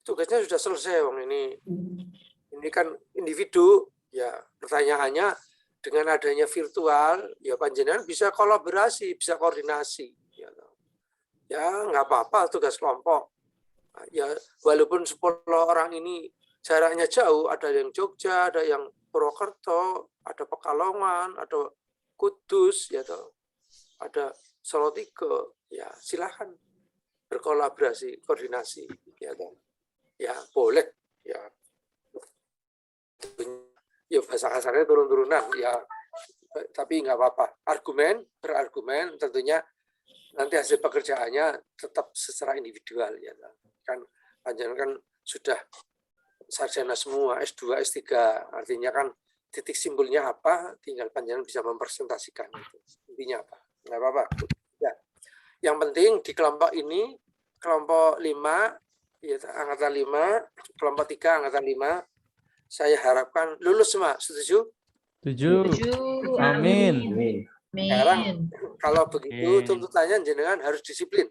tugasnya sudah selesai, Wong. Ini kan individu, ya pertanyaannya dengan adanya virtual, ya panjenengan bisa kolaborasi, bisa koordinasi. Ya nggak apa-apa tugas kelompok. Ya walaupun 10 orang ini jaraknya jauh, ada yang Jogja, ada yang Purwokerto, ada Pekalongan, ada Kudus, ya toh, ada Solo 3, ya silahkan berkolaborasi, koordinasi, ya toh. Ya boleh, ya. Ya bahasa kasarnya turun-turunan, ya, tapi nggak apa-apa. Berargumen tentunya nanti hasil pekerjaannya tetap secara individual, ya kan. Panjenengan kan sudah sarjana semua, S2, S3, artinya kan titik simpulnya apa, tinggal panjenengan bisa mempresentasikan itu. Intinya apa? Nggak apa-apa. Ya. Yang penting di kelompok ini, kelompok 5, ya, angkatan 5, kelompok 3, angkatan 5, saya harapkan lulus semua. Setuju? Setuju. Amin. Sekarang kalau begitu tuntutannya jenengan harus disiplin.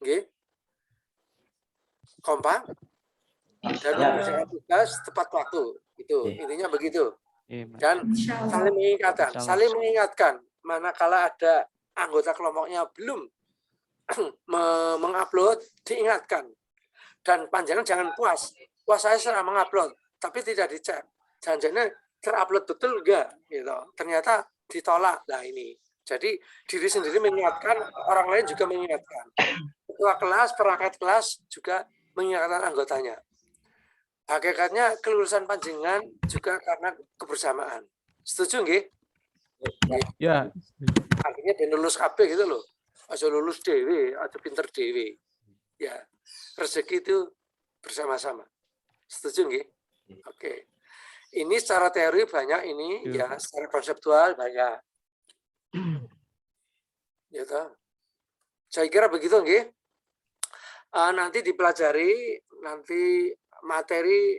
Oke? Kompak dan mengerjakan tugas tepat waktu. Itu intinya begitu. Dan saling mengingatkan manakala ada anggota kelompoknya belum mengupload, diingatkan. Dan panjangan jangan puas. Puas saya sudah mengupload, tapi tidak dicek. Jangan-jangan terupload betul enggak, gitu. Ternyata ditolak. Nah ini. Jadi diri sendiri mengingatkan, orang lain juga mengingatkan. Ketua kelas, perangkat kelas juga mengingatkan anggotanya. Hakikatnya kelulusan panjenengan juga karena kebersamaan. Setuju nggih? Ya, Artinya ben lulus kabeh gitu loh. Aja lulus dewe, aja pinter dewe. Ya, rezeki itu bersama-sama. Setuju nggih? Oke. Ini secara teori banyak ini, Iya, ya secara konseptual banyak. Ya toh? Saya kira begitu nggih. Nanti dipelajari, nanti materi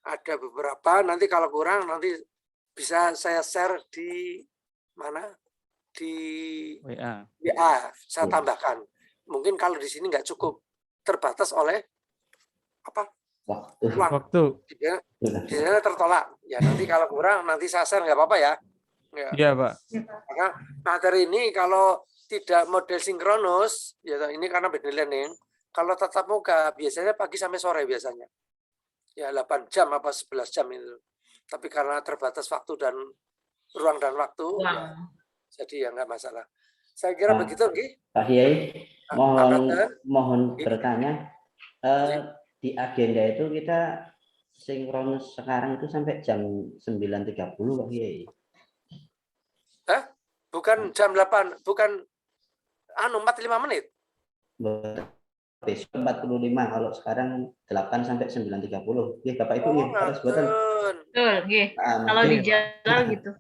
ada beberapa, nanti kalau kurang nanti bisa saya share di mana? Di WA. WA, saya tambahkan. Mungkin kalau di sini nggak cukup, terbatas oleh apa? Waktu. Uang. waktu. Di sana tertolak. Ya nanti kalau kurang nanti saya share nggak apa-apa ya. Ya. Iya, Pak. Karena materi ini kalau tidak model sinkronus, ya ini karena blended learning. Kalau tatap muka biasanya pagi sampai sore biasanya. Ya 8 jam apa 11 jam itu. Tapi karena terbatas waktu dan ruang dan waktu, ya, jadi ya nggak masalah. Saya kira begitu, Nggih. Pak Kiai, mohon Nggih. bertanya, di agenda itu kita sinkronus sekarang itu sampai jam 9.30 Pak Kiai. Bukan jam 8, bukan 45 menit. Besok 45, kalau sekarang 8 sampai 9.30. Oke, Bapak Ibu ya, harus buatan. Betul, nggih. Kalau di jalan gitu.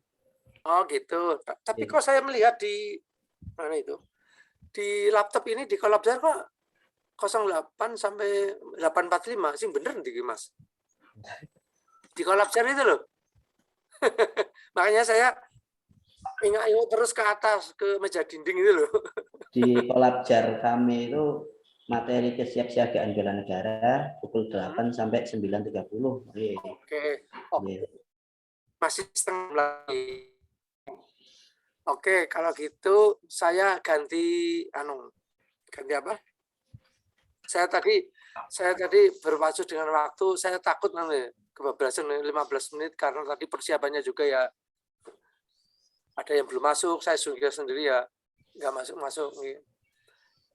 Oh gitu. Tapi kok saya melihat di mana itu? Di laptop ini di Collabjar kok 08 sampai 8.45 sih bener nih Mas. Di Collabjar itu loh. Makanya saya ingat terus ke atas ke meja dinding itu loh. Di Collabjar kami itu materi kesiapsiagaan bela negara pukul 8 sampai 9.30. Oke. Masih setengah lagi. Oke, kalau gitu saya ganti ganti apa? Saya tadi berpacu dengan waktu, saya takut nanti kebablasan 15 menit karena tadi persiapannya juga ya ada yang belum masuk, saya juga sendiri ya nggak masuk.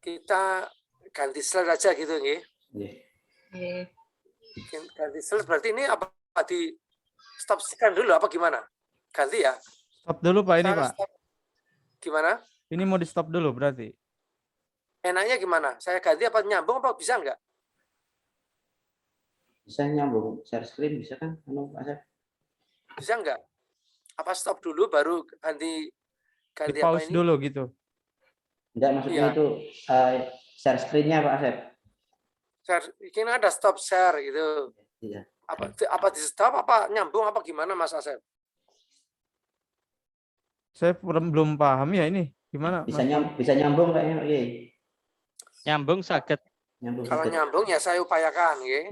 Kita ganti slide aja gitu nggih. Ganti slide berarti ini apa di stop scan dulu apa gimana? Ganti ya? Stop dulu, Pak, ini, Pak. Gimana? Ini mau di-stop dulu berarti. Enaknya gimana? Saya ganti apa nyambung apa bisa nggak? Bisa nyambung share screen bisa kan? Bisa nggak? Apa stop dulu baru ganti Di apa pause ini? dulu gitu. Enggak, maksudnya Iya. itu share screen-nya Pak Asep. Share, ini ada stop share gitu. Iya. Apa di stop apa nyambung apa gimana Mas Asep? Saya belum paham ya ini. Gimana, Mas? Bisa nyambung kayaknya, Pak Kiai. Nyambung saged. Kalau nyambung ya saya upayakan, nggih.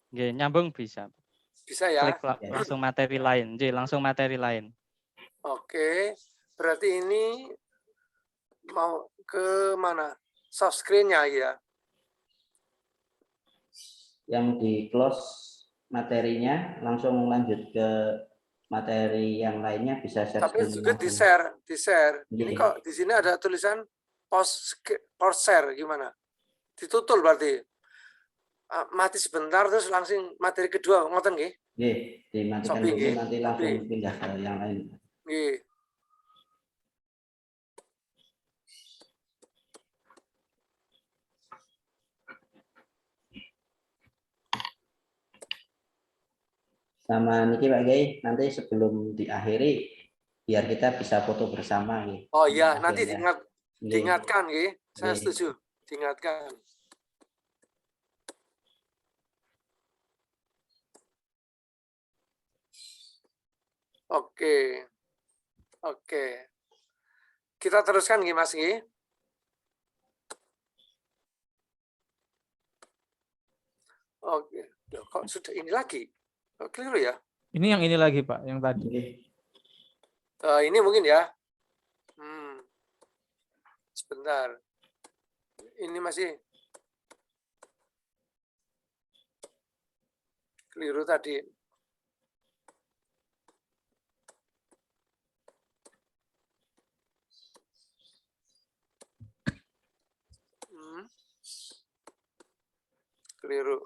Nggih, nyambung bisa. Bisa ya. Klik langsung materi lain. Nggih, langsung materi lain. Oke. Berarti ini mau ke mana? Soft screen-nya ya. Yang di close materinya langsung lanjut ke materi yang lainnya bisa share Tapi screen juga langsung. di share. Ini Iya. kok di sini ada tulisan post share gimana? Ditutul berarti. Mati sebentar terus langsung materi kedua ngoten nggih. Nggih, dimatikan Sopi, dulu nggih. nanti langsung pindah ke yang lain. Nggih. Sama niki Pak Kiai, nanti sebelum diakhiri biar kita bisa foto bersama nih. Oh iya, nanti Agenda. diingatkan nggih. Saya Nggih. setuju. Diingatkan. Oke. Oke. Kita teruskan nggih Mas nggih. Oke. Loh, kok sudah ini lagi? Kok keliru ya? Ini yang ini lagi, Pak, yang tadi. Nggih. Ini mungkin ya. Sebentar. Ini masih keliru tadi. Keliru.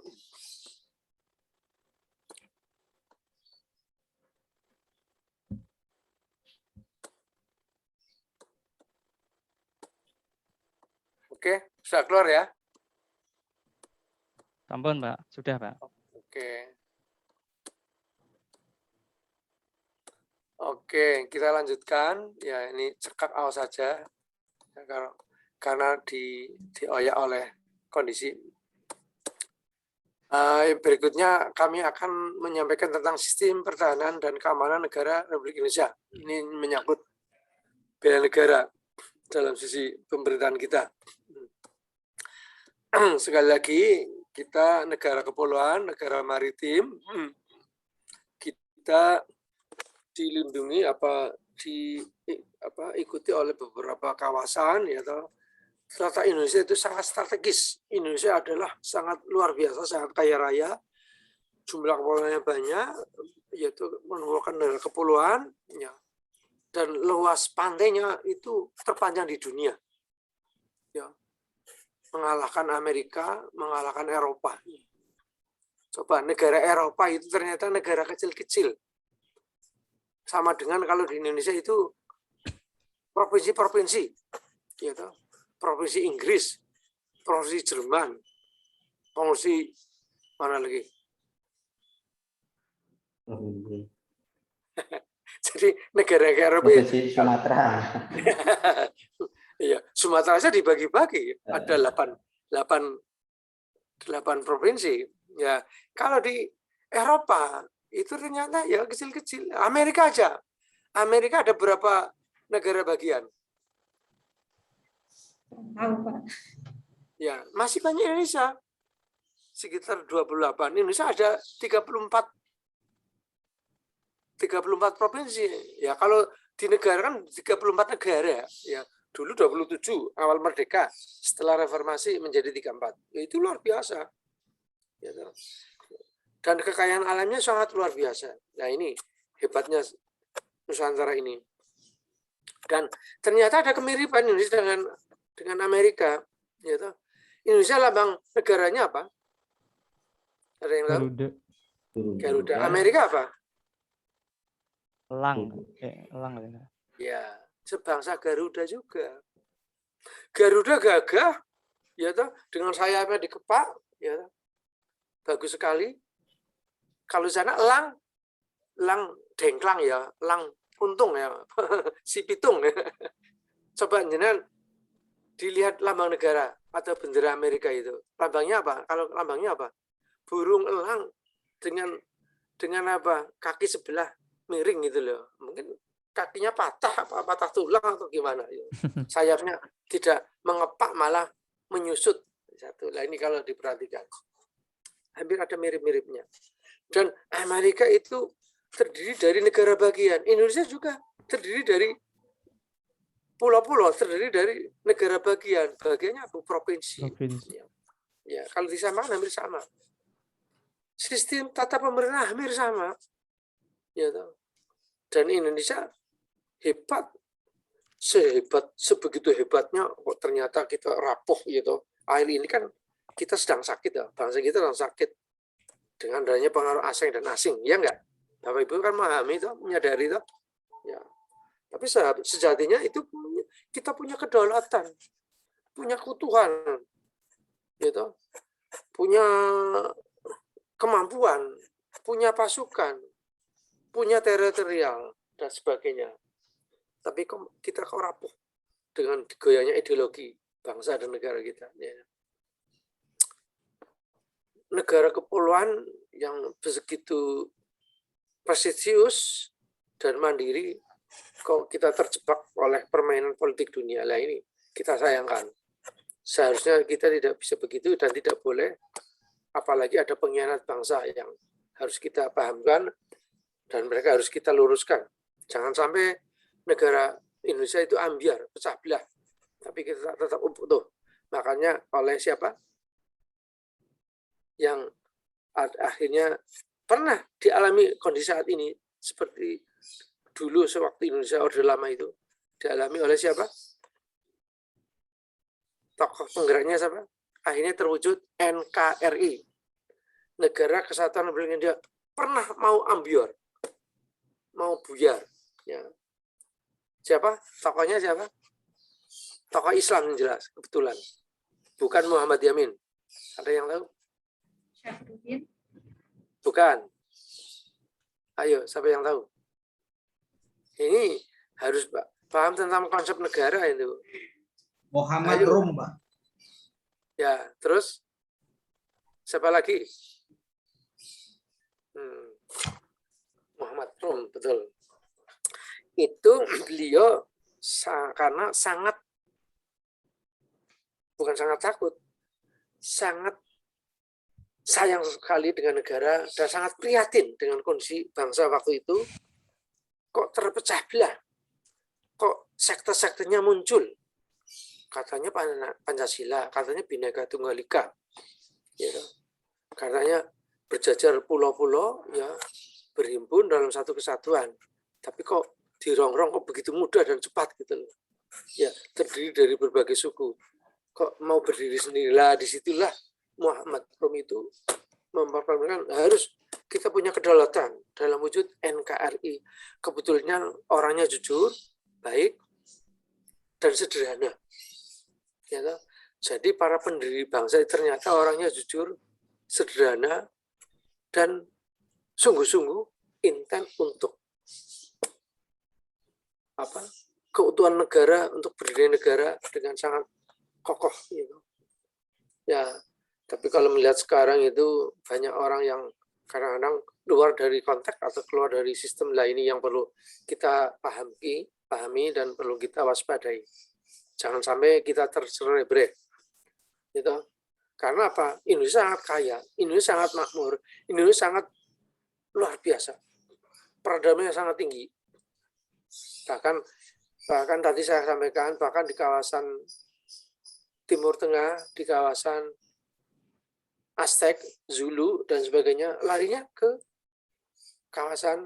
Sudah keluar ya? Sampun, Pak. Sudah, Pak. Oke. Oke, kita lanjutkan. Ya, ini cekak awas saja. Ya, karena dioyak oleh kondisi. Berikutnya kami akan menyampaikan tentang sistem pertahanan dan keamanan negara Republik Indonesia. Ini menyangkut bela negara dalam sisi pemerintahan kita. Sekali lagi, kita negara kepulauan, negara maritim, kita dilindungi ikuti oleh beberapa kawasan, ya toh. Ternyata Indonesia itu sangat strategis. Indonesia adalah sangat luar biasa, sangat kaya raya. Jumlah kepulauannya banyak, yaitu merupakan negara kepulauan, ya. Dan luas pantainya itu terpanjang di dunia. Ya. Mengalahkan Amerika, mengalahkan Eropa. Coba negara Eropa itu ternyata negara kecil-kecil. Sama dengan kalau di Indonesia itu provinsi-provinsi. Ya toh. Provinsi Inggris, provinsi Jerman, provinsi mana lagi? Jadi negara-negara provinsi Sumatera. Iya, Sumatera saja dibagi-bagi, ada 8 provinsi. Ya, kalau di Eropa itu ternyata ya kecil-kecil. Amerika aja. Amerika ada berapa negara bagian? Tahu, Pak. Ya, masih banyak Indonesia. Sekitar 28. Indonesia ada 34 provinsi. Ya, kalau di negara kan 34 negara ya. Dulu 27 awal merdeka, setelah reformasi menjadi 34. Ya, itu luar biasa. Ya, dan kekayaan alamnya sangat luar biasa. Nah, ini hebatnya Nusantara ini. Dan ternyata ada kemiripan Indonesia dengan Amerika, ya toh. Indonesia lambang negaranya apa? Ada yang tahu? Garuda. Amerika apa? Elang. Elang. Ya, sebangsa Garuda juga. Garuda gagah, ya toh, dengan sayapnya dikepak, ya toh. Bagus sekali. Kalau di sana elang dengklang ya, elang untung ya, si pitung. Coba jenengan dilihat lambang negara atau bendera Amerika itu. Lambangnya apa? Kalau lambangnya apa? Burung elang dengan apa? Kaki sebelah miring gitu loh. Mungkin kakinya patah tulang atau gimana. Sayapnya tidak mengepak malah menyusut. Satu. Nah, ini kalau diperhatikan. Hampir ada mirip-miripnya. Dan Amerika itu terdiri dari negara bagian. Indonesia juga terdiri dari pulau-pulau, terdiri dari negara bagian. Bagiannya apa? Provinsi. Ya, kalau disamakan hampir sama. Sistem tata pemerintahan hampir sama. Ya, dan Indonesia hebat. Sebegitu hebatnya kok ternyata kita rapuh gitu. Akhir ini kan kita sedang sakit ya. Bangsa kita sedang sakit dengan adanya pengaruh asing dan asing. Ya enggak? Bapak Ibu kan memahami itu, menyadari itu. Ya. Tapi sejatinya itu kita punya kedaulatan, punya keutuhan, gitu, punya kemampuan, punya pasukan, punya teritorial dan sebagainya. Tapi kita kok rapuh dengan goyahnya ideologi bangsa dan negara kita. Ya. Negara kepulauan yang begitu prestisius dan mandiri, kok kita terjebak oleh permainan politik dunia. Lah ini kita sayangkan. Seharusnya kita tidak bisa begitu dan tidak boleh, apalagi ada pengkhianat bangsa yang harus kita pahamkan dan mereka harus kita luruskan. Jangan sampai negara Indonesia itu ambiar, pecah belah, tapi kita tetap utuh. Makanya oleh siapa yang akhirnya pernah dialami kondisi saat ini seperti dulu sewaktu Indonesia Orde Lama itu dialami oleh siapa? Tokoh penggeraknya siapa? Akhirnya terwujud NKRI, Negara Kesatuan Republik Indonesia. Pernah mau ambiar, mau buyar. Ya. Siapa? Tokohnya siapa? Tokoh Islam yang jelas, kebetulan. Bukan Muhammad Yamin. Ada yang tahu? Syafruddin. Bukan. Ayo, siapa yang tahu? Ini harus paham tentang konsep negara itu. Muhammad Ayo. Rum, Pak. Ya, terus siapa lagi? Muhammad Rum, betul. Itu beliau karena sangat, bukan sangat takut, sangat sayang sekali dengan negara dan sangat prihatin dengan kondisi bangsa waktu itu. Kok terpecah belah, kok sekte-sektenya muncul, katanya Pancasila, katanya Bhinneka Tunggal Ika, ya, katanya berjajar pulau-pulau, ya, berhimpun dalam satu kesatuan, tapi kok dirongrong kok begitu mudah dan cepat gitu loh, ya, terdiri dari berbagai suku, kok mau berdiri sendirilah. Disitulah Muhammad Rum itu memperkenalkan harus kita punya kedaulatan dalam wujud NKRI. Kebetulan orangnya jujur, baik, dan sederhana. Ya, jadi para pendiri bangsa ternyata orangnya jujur, sederhana, dan sungguh-sungguh intent untuk keutuhan negara, untuk berdiri negara dengan sangat kokoh. Gitu. Ya, tapi kalau melihat sekarang itu banyak orang yang kadang-kadang keluar dari konteks atau keluar dari sistem lah, ini yang perlu kita pahami dan perlu kita waspadai. Jangan sampai kita tercerai-berai. Gitu. Karena apa? Indonesia sangat kaya, Indonesia sangat makmur, Indonesia sangat luar biasa. Perdamaian sangat tinggi. Bahkan tadi saya sampaikan, bahkan di kawasan Timur Tengah, di kawasan Aztec, Zulu, dan sebagainya, larinya ke kawasan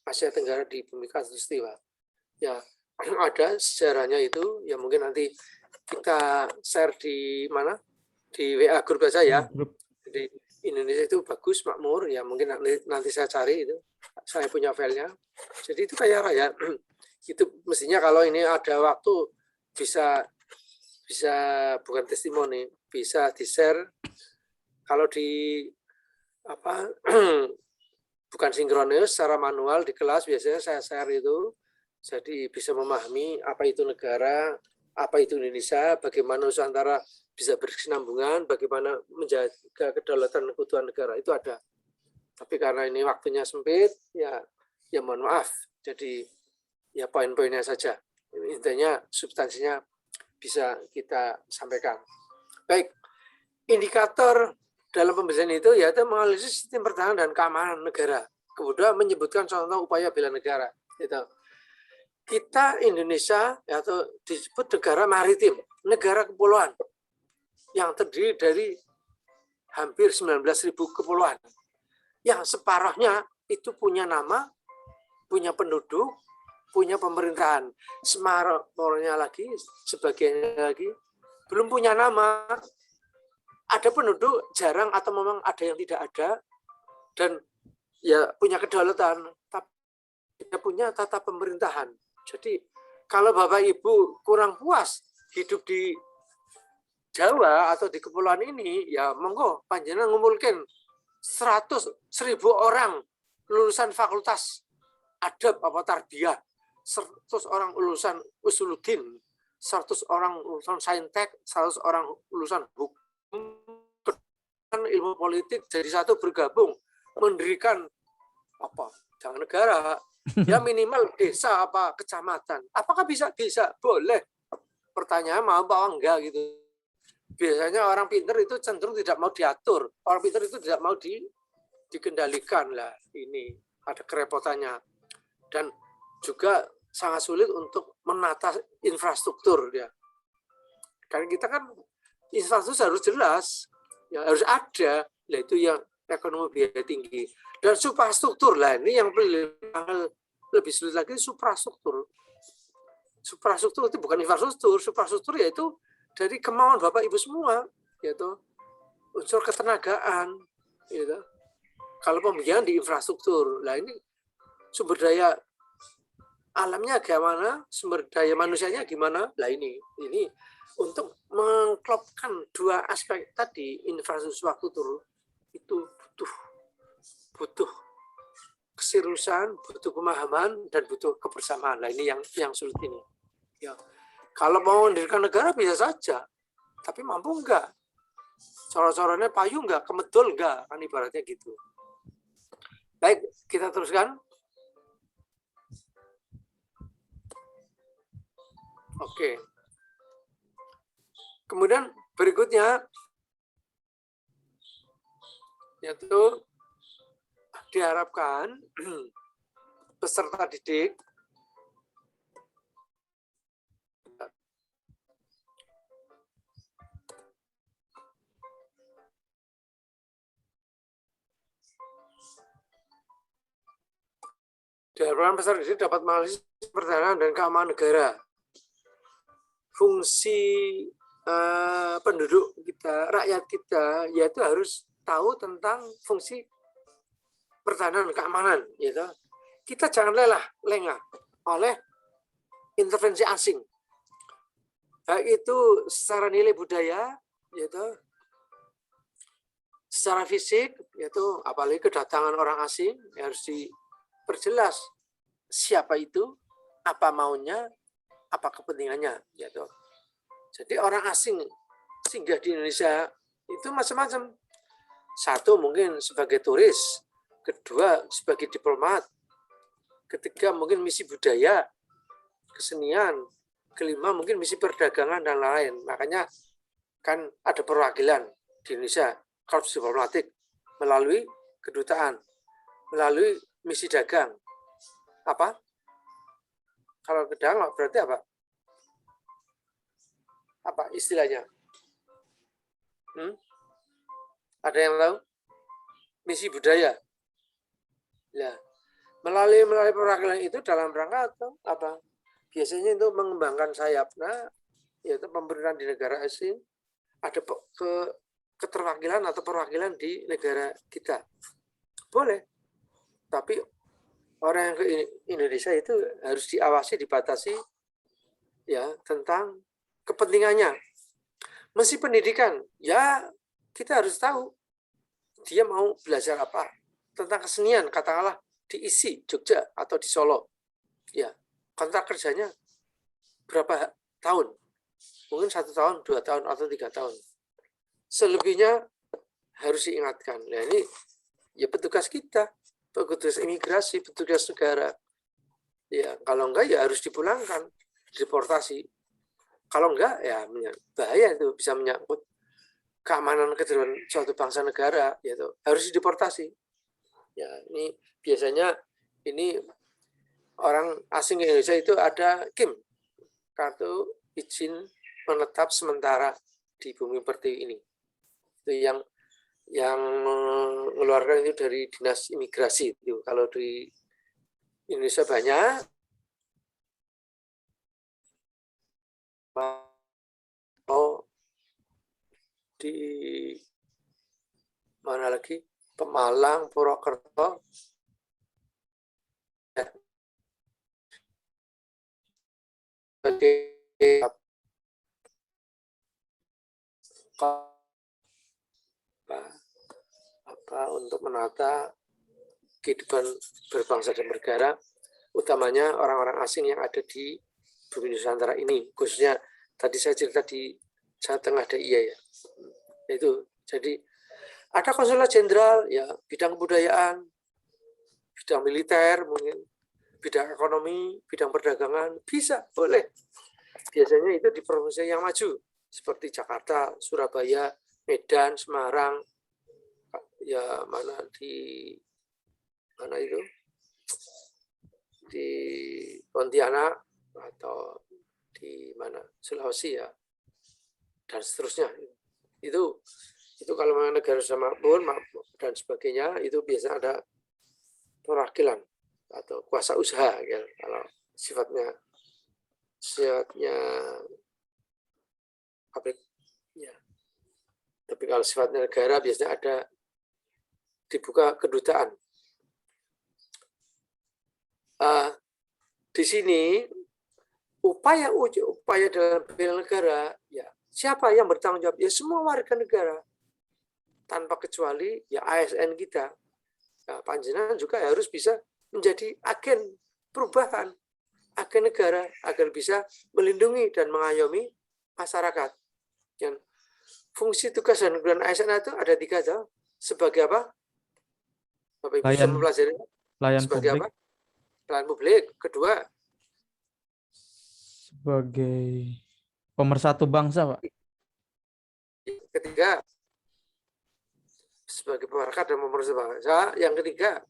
Asia Tenggara di Bumi Khatulistiwa. Ya, ada sejarahnya itu, ya mungkin nanti kita share di mana? Di WA grup saya. Jadi Indonesia itu bagus, makmur, ya mungkin nanti saya cari itu. Saya punya filenya. Jadi itu kaya raya. Itu mestinya kalau ini ada waktu bisa bukan testimoni, bisa di-share. Kalau di bukan sinkronis, secara manual di kelas biasanya saya share itu, jadi bisa memahami apa itu negara, apa itu Indonesia, bagaimana Nusantara bisa berkesinambungan, bagaimana menjaga kedaulatan dan keutuhan negara, itu ada. Tapi karena ini waktunya sempit, ya mohon maaf. Jadi ya poin-poinnya saja. Intinya substansinya bisa kita sampaikan. Baik, indikator dalam pembicaraan itu yaitu menganalisis sistem pertahanan dan keamanan negara. Kemudian menyebutkan contoh upaya bela negara. Gitu. Kita Indonesia atau disebut negara maritim, negara kepulauan yang terdiri dari hampir 19.000 kepulauan. Yang separuhnya itu punya nama, punya penduduk, punya pemerintahan. Separuhnya lagi, sebagiannya lagi belum punya nama. Ada penduduk jarang atau memang ada yang tidak ada, dan ya punya kedaulatan, tapi tidak punya tata pemerintahan. Jadi kalau Bapak Ibu kurang puas hidup di Jawa atau di kepulauan ini, ya monggo panjenengan ngumpulkan 100.000 orang lulusan fakultas adab apa tarbiyah, 100 orang lulusan usuluddin, 100 orang lulusan saintek, 100 orang lulusan hukum, ilmu politik jadi satu bergabung mendirikan jangan negara, ya minimal desa apa kecamatan. Apakah bisa? Bisa, boleh. Pertanyaan mau apa enggak gitu. Biasanya orang pintar itu cenderung tidak mau diatur, orang pintar itu tidak mau dikendalikan lah. Ini ada kerepotannya dan juga sangat sulit untuk menata infrastruktur ya. Karena kita kan infrastruktur harus jelas, ya harus ada, lah itu yang ekonomi biaya tinggi. Dan suprastruktur lah ini yang lebih sulit lagi, suprastruktur. Suprastruktur itu bukan infrastruktur, suprastruktur yaitu dari kemauan Bapak Ibu semua, yaitu unsur ketenagaan, gitu. Kalau pembiayaan di infrastruktur, lah ini sumber daya alamnya gimana, sumber daya manusianya gimana, lah ini untuk mengklopkan dua aspek tadi, infrastruktur itu butuh keseriusan, butuh pemahaman, dan butuh kebersamaan. Nah, ini yang sulit ini. Ya. Kalau mau mendirikan negara bisa saja, tapi mampu enggak? Coro-corone payu enggak? Kemedul enggak? Kan ibaratnya gitu. Baik, kita teruskan. Oke. Kemudian berikutnya yaitu diharapkan peserta didik dapat menganalisis pertahanan dan keamanan negara. Fungsi penduduk kita, rakyat kita, yaitu harus tahu tentang fungsi pertahanan dan keamanan. Gitu. Kita jangan lengah oleh intervensi asing. Baik itu secara nilai budaya, yaitu secara fisik, yaitu apalagi kedatangan orang asing, harus diperjelas siapa itu, apa maunya, apa kepentingannya. Gitu. Jadi orang asing singgah di Indonesia itu macam-macam. Satu mungkin sebagai turis, kedua sebagai diplomat, ketiga mungkin misi budaya, kesenian, kelima mungkin misi perdagangan dan lain. Makanya kan ada perwakilan di Indonesia, korps diplomatik, melalui kedutaan, melalui misi dagang. Apa? Kalau dagang berarti apa? Apa istilahnya? Ada yang tahu? Misi budaya. Nah, melalui perwakilan itu dalam rangka atau apa? Biasanya itu mengembangkan sayapnya, yaitu pemerintahan di negara asing, ada keterwakilan atau perwakilan di negara kita. Boleh. Tapi orang yang ke Indonesia itu harus diawasi, dibatasi ya tentang kepentingannya. Mesti pendidikan, ya kita harus tahu dia mau belajar apa. Tentang kesenian, katakanlah di ISI, Jogja, atau di Solo. Ya, kontrak kerjanya berapa tahun? Mungkin 1 tahun, 2 tahun, atau 3 tahun. Selebihnya harus diingatkan. Nah ini ya petugas kita, petugas imigrasi, petugas negara. Ya, kalau enggak ya harus dipulangkan, deportasi. Kalau enggak ya bahaya itu, bisa menyangkut keamanan kedaulatan suatu bangsa negara, yaitu harus dideportasi. Ya, ini biasanya ini orang asing di Indonesia itu ada KIM, kartu izin menetap sementara di bumi pertiwi ini. Itu yang mengeluarkan itu dari dinas imigrasi itu. Kalau di Indonesia banyak. Oh, di mana lagi? Pemalang, Purwokerto. Apa untuk menata kehidupan berbangsa dan bernegara, utamanya orang-orang asing yang ada di bumi Nusantara ini, khususnya tadi saya cerita di Jawa Tengah DIY ya. Itu jadi ada konsulat jenderal ya, bidang kebudayaan, bidang militer mungkin, bidang ekonomi, bidang perdagangan, bisa, boleh. Biasanya itu di provinsi yang maju seperti Jakarta, Surabaya, Medan, Semarang, ya mana itu di Pontianak atau di mana Sulawesi ya, dan seterusnya. Itu kalau memang negara sudah makmur dan sebagainya, itu biasanya ada perwakilan atau kuasa usaha ya, kalau sifatnya pabrik ya. Tapi kalau sifatnya negara biasanya ada dibuka kedutaan. Di sini upaya dalam bela negara, ya siapa yang bertanggung jawab? Ya semua warga negara, tanpa kecuali ya ASN kita. Nah, panjenengan juga harus bisa menjadi agen perubahan, agen negara, agar bisa melindungi dan mengayomi masyarakat. Dan fungsi tugas dan kegunaan ASN itu ada 3, toh. Sebagai apa? Bapak Ibu bisa mempelajari. Pelayan Sebagai publik. apa? Pelayan publik. Kedua, Sebagai pemersatu bangsa, Pak. ketiga, sebagai pemerintah dan pemersatu bangsa. Yang ketiga,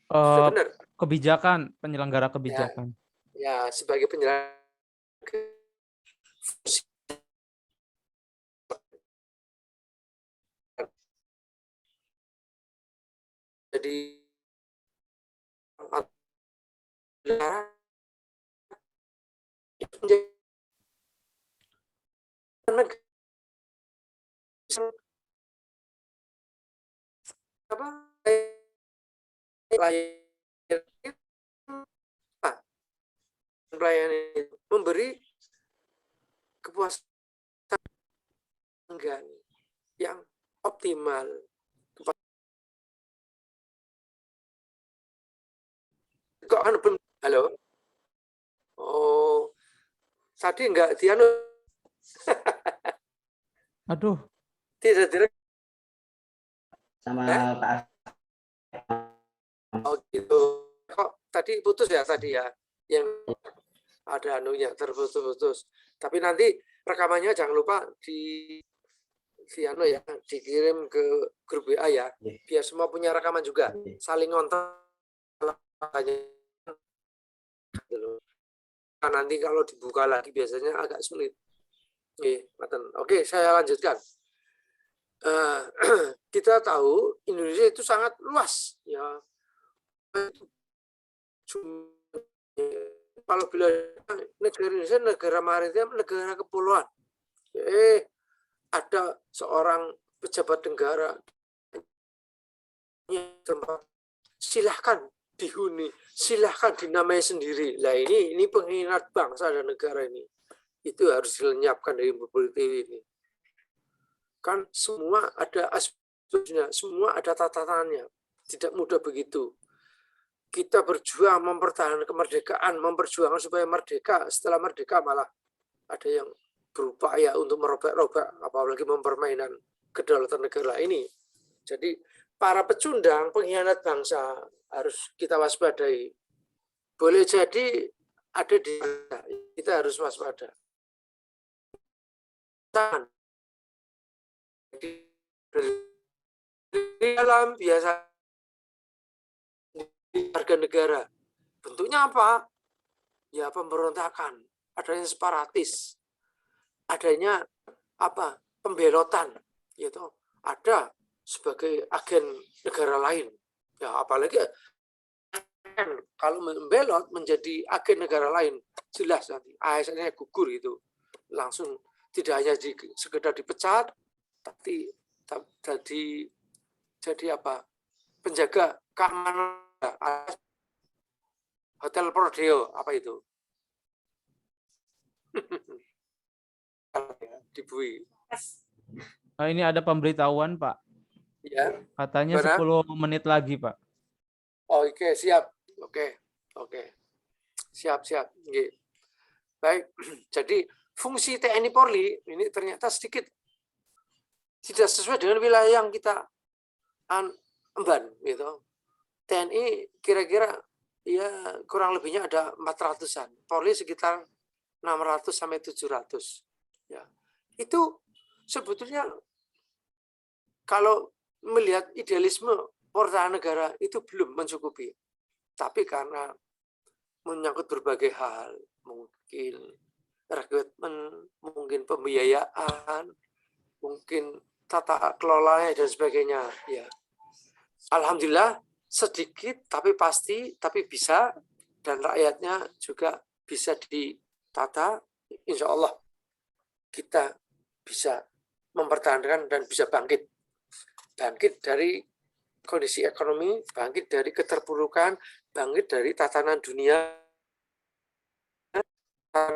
sudah benar. Kebijakan, penyelenggara kebijakan. Ya, sebagai penyelenggara. Jadi pelayanan itu memberi kepuasan yang optimal. Kok kan halo? Oh, tadi enggak Dianu. Aduh. Tidak. Sama Pak As. Oh gitu. Kok tadi putus ya tadi ya? Yang ada anunya terputus-putus. Tapi nanti rekamannya jangan lupa dikirim ke grup WA ya. Biar semua punya rekaman juga. Saling ngonten. Nanti kalau dibuka lagi biasanya agak sulit. Oke, saya lanjutkan. Kita tahu Indonesia itu sangat luas, ya. Kalau bila negara Indonesia negara maritim, negara kepulauan. Ada seorang pejabat negara silahkan dihuni, silahkan dinamai sendiri. Lah ini pengkhianat bangsa dan negara ini. Itu harus dilenyapkan dari politik ini. Kan semua ada aspeknya, semua ada tatatannya. Tidak mudah begitu. Kita berjuang mempertahankan kemerdekaan, memperjuangkan supaya merdeka. Setelah merdeka malah ada yang berupaya untuk merobek-robek, apalagi mempermainan kedaulatan negara ini. Jadi para pecundang, pengkhianat bangsa harus kita waspadai. Boleh jadi ada di kita harus waspada. Di dalam biasa warga negara. Bentuknya apa? Ya pemberontakan, adanya separatis, adanya apa? Pembelotan, yaitu ada sebagai agen negara lain. Ya apalagi kalau membelot menjadi agen negara lain, jelas nanti ASN-nya gugur itu. Langsung tidak hanya sekedar dipecat, tapi jadi apa? Penjaga keamanan Hotel Prodeo, apa itu? Di Bui. Ini ada pemberitahuan, Pak. Ya. Katanya Mana? 10 menit lagi, Pak. Oh, oke, siap. Oke. Siap. Oke. Baik. Jadi fungsi TNI Polri ini ternyata sedikit tidak sesuai dengan wilayah yang kita emban, gitu. TNI kira-kira ya kurang lebihnya ada 400-an. Polri sekitar 600 sampai 700. Ya. Itu sebetulnya kalau melihat idealisme pertahanan negara itu belum mencukupi. Tapi karena menyangkut berbagai hal, mungkin rekrutmen, mungkin pembiayaan, mungkin tata kelolanya dan sebagainya, ya. Alhamdulillah sedikit tapi pasti, tapi bisa, dan rakyatnya juga bisa ditata. Insya Allah kita bisa mempertahankan dan bisa bangkit dari kondisi ekonomi, bangkit dari keterpurukan, bangkit dari tatanan dunia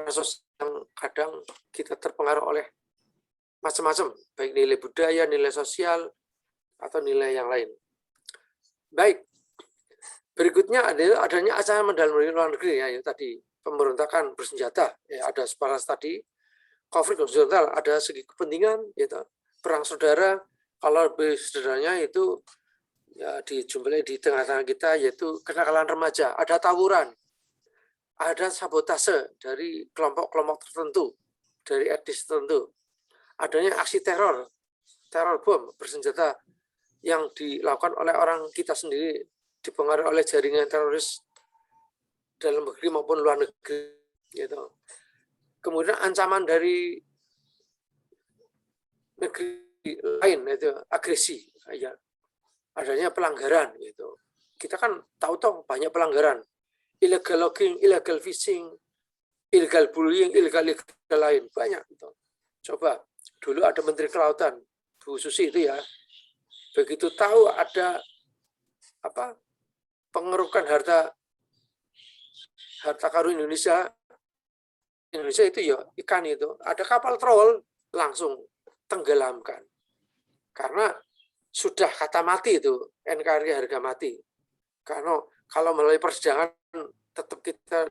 sosial yang kadang kita terpengaruh oleh macam-macam, baik nilai budaya, nilai sosial, atau nilai yang lain. Baik, berikutnya adanya ancaman dalam luar negeri, ya, tadi pemberontakan bersenjata, ya, ada separas tadi, konflik horizontal, ada segi kepentingan, gitu, perang saudara. Kalau lebih sederhananya itu ya dijumpai di tengah-tengah kita, yaitu kenakalan remaja, ada tawuran, ada sabotase dari kelompok-kelompok tertentu, dari etnis tertentu, adanya aksi teror bom bersenjata yang dilakukan oleh orang kita sendiri, dipengaruhi oleh jaringan teroris dalam negeri maupun luar negeri, gitu. Kemudian ancaman dari negeri lain, itu agresi, ya, adanya pelanggaran, gitu. Kita kan tahu banyak pelanggaran, illegal logging, illegal fishing, illegal bullying, illegal lain, banyak, gitu. Coba dulu ada Menteri Kelautan Bu Susi itu, ya, begitu tahu ada pengerukan harta karun Indonesia itu ya ikan itu, ada kapal troll langsung tenggelamkan karena sudah kata mati itu, NKRI harga mati. Karena kalau melalui persidangan tetap kita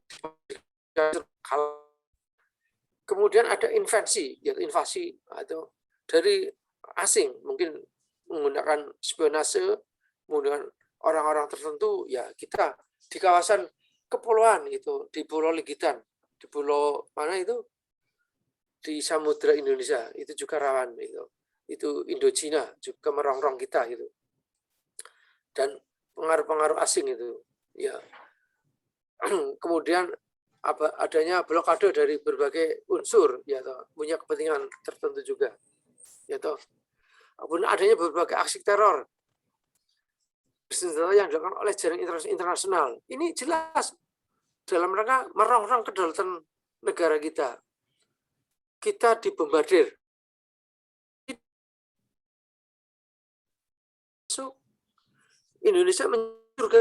kemudian ada invasi, yaitu invasi atau dari asing, mungkin menggunakan spionase, menggunakan orang-orang tertentu, ya kita di kawasan kepulauan itu, di Pulau Legitan, di pulau mana itu, di Samudra Indonesia, itu juga rawan, itu Indochina juga merongrong kita itu, dan pengaruh-pengaruh asing itu, ya. Kemudian adanya blokade dari berbagai unsur, ya toh, punya kepentingan tertentu juga, ya toh. Kemudian adanya berbagai aksi teror yang dilakukan oleh jaringan internasional. Ini jelas dalam rangka merongrong kedaulatan negara kita. Kita dibombardir. So, Indonesia menyurga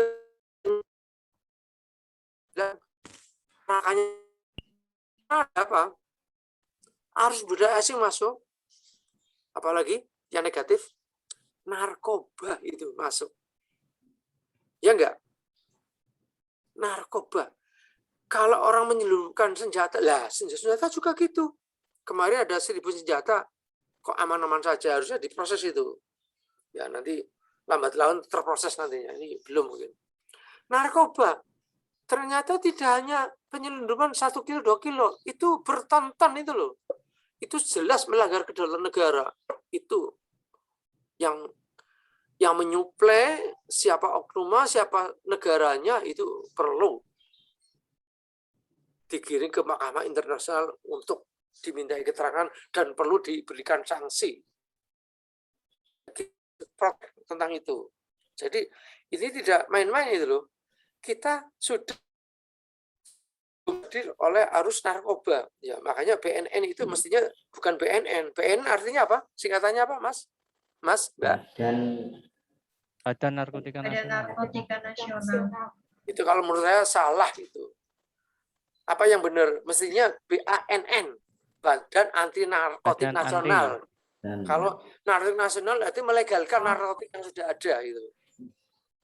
makanya apa? Arus budaya asing masuk, apalagi yang negatif, narkoba itu masuk. Ya enggak? Narkoba. Kalau orang menyelundupkan senjata, lah senjata juga gitu. Kemarin ada 1.000 senjata, kok aman-aman saja, harusnya diproses itu. Ya nanti lambat laun terproses nantinya, ini belum mungkin. Narkoba, ternyata tidak hanya penyelundupan 1 kilo, 2 kilo, itu berton-ton itu loh. Itu jelas melanggar kedaulatan negara. Itu yang menyuplai, siapa oknumnya, siapa negaranya, itu perlu digiring ke Mahkamah Internasional untuk dimintai keterangan dan perlu diberikan sanksi tentang itu. Jadi ini tidak main-main itu loh. Kita sudah dihadir oleh arus narkoba. Ya, makanya BNN itu mestinya bukan BNN. BNN artinya apa? Singkatannya apa, Mas? Mas, Mbak? Badan Narkotika Nasional. Itu kalau menurut saya salah itu. Apa yang benar? Mestinya BANN, Badan Anti Narkotik Nasional. Kalau narkotik nasional berarti melegalkan narkotik yang sudah ada itu.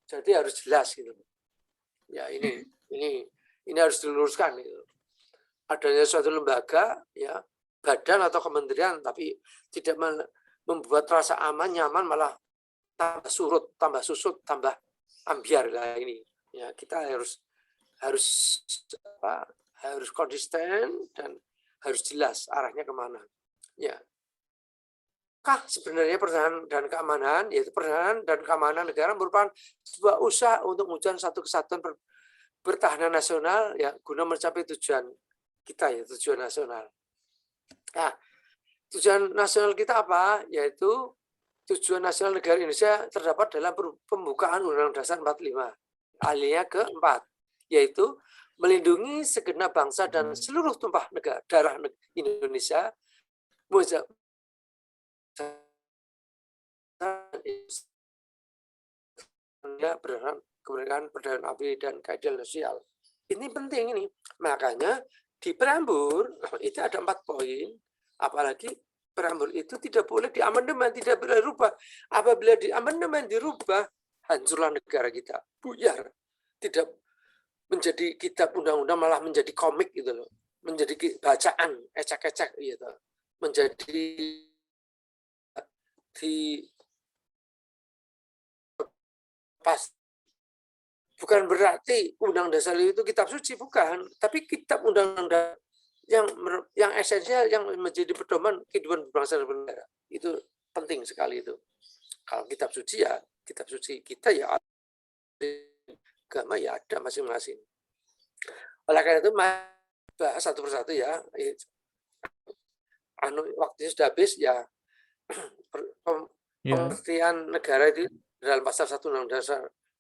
Jadi harus jelas gitu. Ya ini harus diluruskan gitu. Adanya suatu lembaga, ya, badan atau kementerian, tapi tidak membuat rasa aman, nyaman, malah tambah surut, tambah susut, tambah ambiar lah ini. Ya, kita harus konsisten dan harus jelas arahnya kemana. Ya. Sebenarnya pertahanan dan keamanan, yaitu pertahanan dan keamanan negara merupakan sebuah usaha untuk mewujudkan satu kesatuan pertahanan nasional, ya, guna mencapai tujuan kita, ya, tujuan nasional. Nah, tujuan nasional kita apa? Yaitu tujuan nasional negara Indonesia terdapat dalam pembukaan Undang-Undang Dasar 45, alinea ke-4, yaitu melindungi segenap bangsa dan seluruh tumpah darah Indonesia, kemerdekaan, perdagangan abri dan keadilan sosial. Ini penting ini. Makanya di preambul itu ada 4 poin, apalagi preambul itu tidak boleh diamandemen, tidak boleh dirubah. Apabila diamandemen dirubah, hancurlah negara kita, buyar. Tidak menjadi kitab undang-undang, malah menjadi komik gitu loh, menjadi bacaan ecek-ecek gitu, menjadi di pas. Bukan berarti undang dasar itu kitab suci, bukan, tapi kitab undang-undang yang esensial, yang menjadi pedoman kehidupan berbangsa dan bernegara. Itu penting sekali itu. Kalau kitab suci ya kitab suci kita ya, agama ya ada masing-masing. Oleh karena itu bahas satu persatu ya. Waktunya sudah habis ya. Pengertian negara itu dalam pasal 1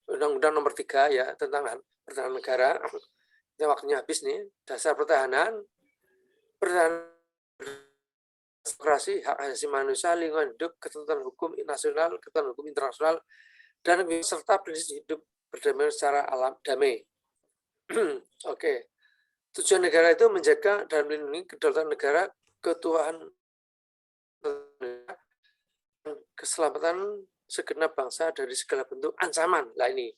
Undang-Undang nomor 3 ya tentang pertahanan negara. Ini waktunya habis nih. Dasar pertahanan demokrasi, hak asasi manusia, lingkungan hidup, ketentuan hukum nasional, ketentuan hukum internasional, dan serta prinsip hidup berdamai secara alam damai. Oke. Tujuan negara itu menjaga dan melindungi kedaulatan negara, ketuhanan, keselamatan segenap bangsa dari segala bentuk ancaman. Lah ini.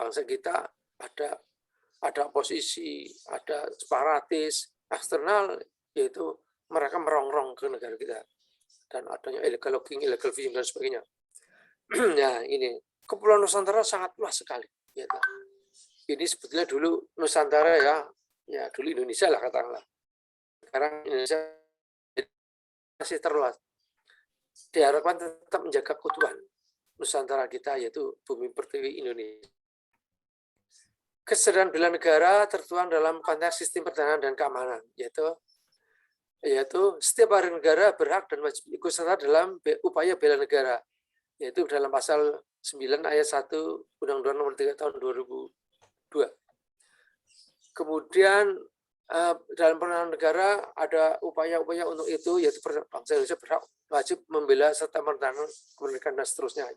Bangsa kita ada oposisi, ada separatis, eksternal, yaitu mereka merongrong ke negara kita. Dan adanya illegal logging, illegal fishing, dan sebagainya. Nah, ini. Kepulauan Nusantara sangat luas sekali. Ya, ini sebetulnya dulu Nusantara ya dulu Indonesia lah katakanlah. Sekarang Indonesia masih terluas. Diharapkan tetap menjaga keutuhan Nusantara kita, yaitu bumi pertiwi Indonesia. Kesadaran bela negara tertuang dalam konteks sistem pertahanan dan keamanan, yaitu setiap warga negara berhak dan wajib ikut serta dalam upaya bela negara, yaitu dalam pasal 9 ayat 1 Undang-Undang nomor 3 tahun 2002. Kemudian dalam pertahanan negara ada upaya-upaya untuk itu, yaitu bangsa Indonesia berhak wajib membela serta mempertahankan kemerdekaan dan seterusnya.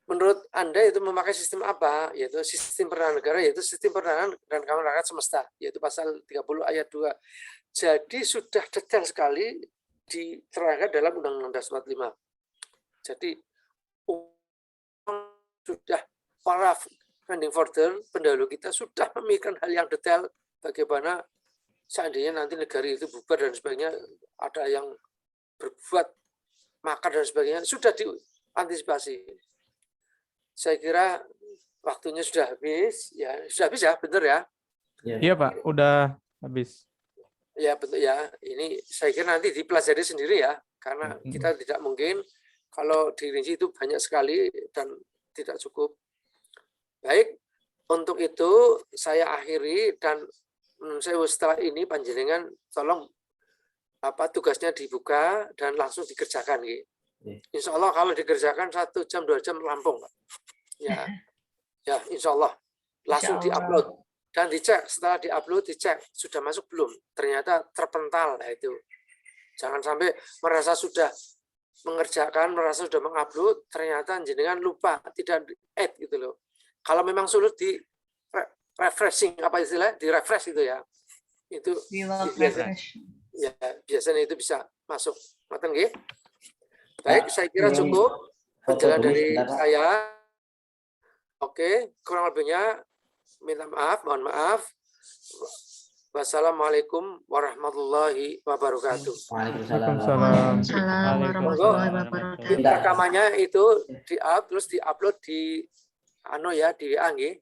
Menurut Anda itu memakai sistem apa? Yaitu sistem pertahanan negara, yaitu sistem pertahanan dan keamanan rakyat semesta, yaitu pasal 30 ayat 2. Jadi sudah detail sekali diterangkan dalam Undang-Undang Dasar 45. Jadi sudah para founding father pendahulu kita sudah memikirkan hal yang detail bagaimana seandainya nanti negara itu bubar dan sebagainya, ada yang berbuat makar dan sebagainya, sudah diantisipasi. Saya kira waktunya sudah habis, ya sudah habis ya, benar ya? Iya Pak, udah habis. Ya betul ya, ini saya kira nanti dipelajari sendiri ya, karena kita tidak mungkin kalau dirinci itu banyak sekali dan tidak cukup. Baik, untuk itu saya akhiri dan saya setelah ini panjenengan tolong tugasnya dibuka dan langsung dikerjakan. Insya Allah kalau dikerjakan 1 jam 2 jam rampung. Ya, insya Allah langsung diupload. Dan dicek, setelah diupload, dicek sudah masuk belum. Ternyata terpental. Nah itu. Jangan sampai merasa sudah mengerjakan, merasa sudah mengupload, ternyata jenengan lupa, tidak add gitu loh. Kalau memang sulit di refreshing, apa istilahnya? Di refresh itu ya. Itu biasanya itu bisa masuk. Ngoten nggih? Baik, saya kira cukup penjelasan dari saya. Oke, kurang lebihnya minta maaf, mohon maaf. Wassalamualaikum warahmatullahi wabarakatuh. Waalaikumsalam. warahmatullahi wabarakatuh. Rekamannya itu di-up terus di-upload di di WA nggih.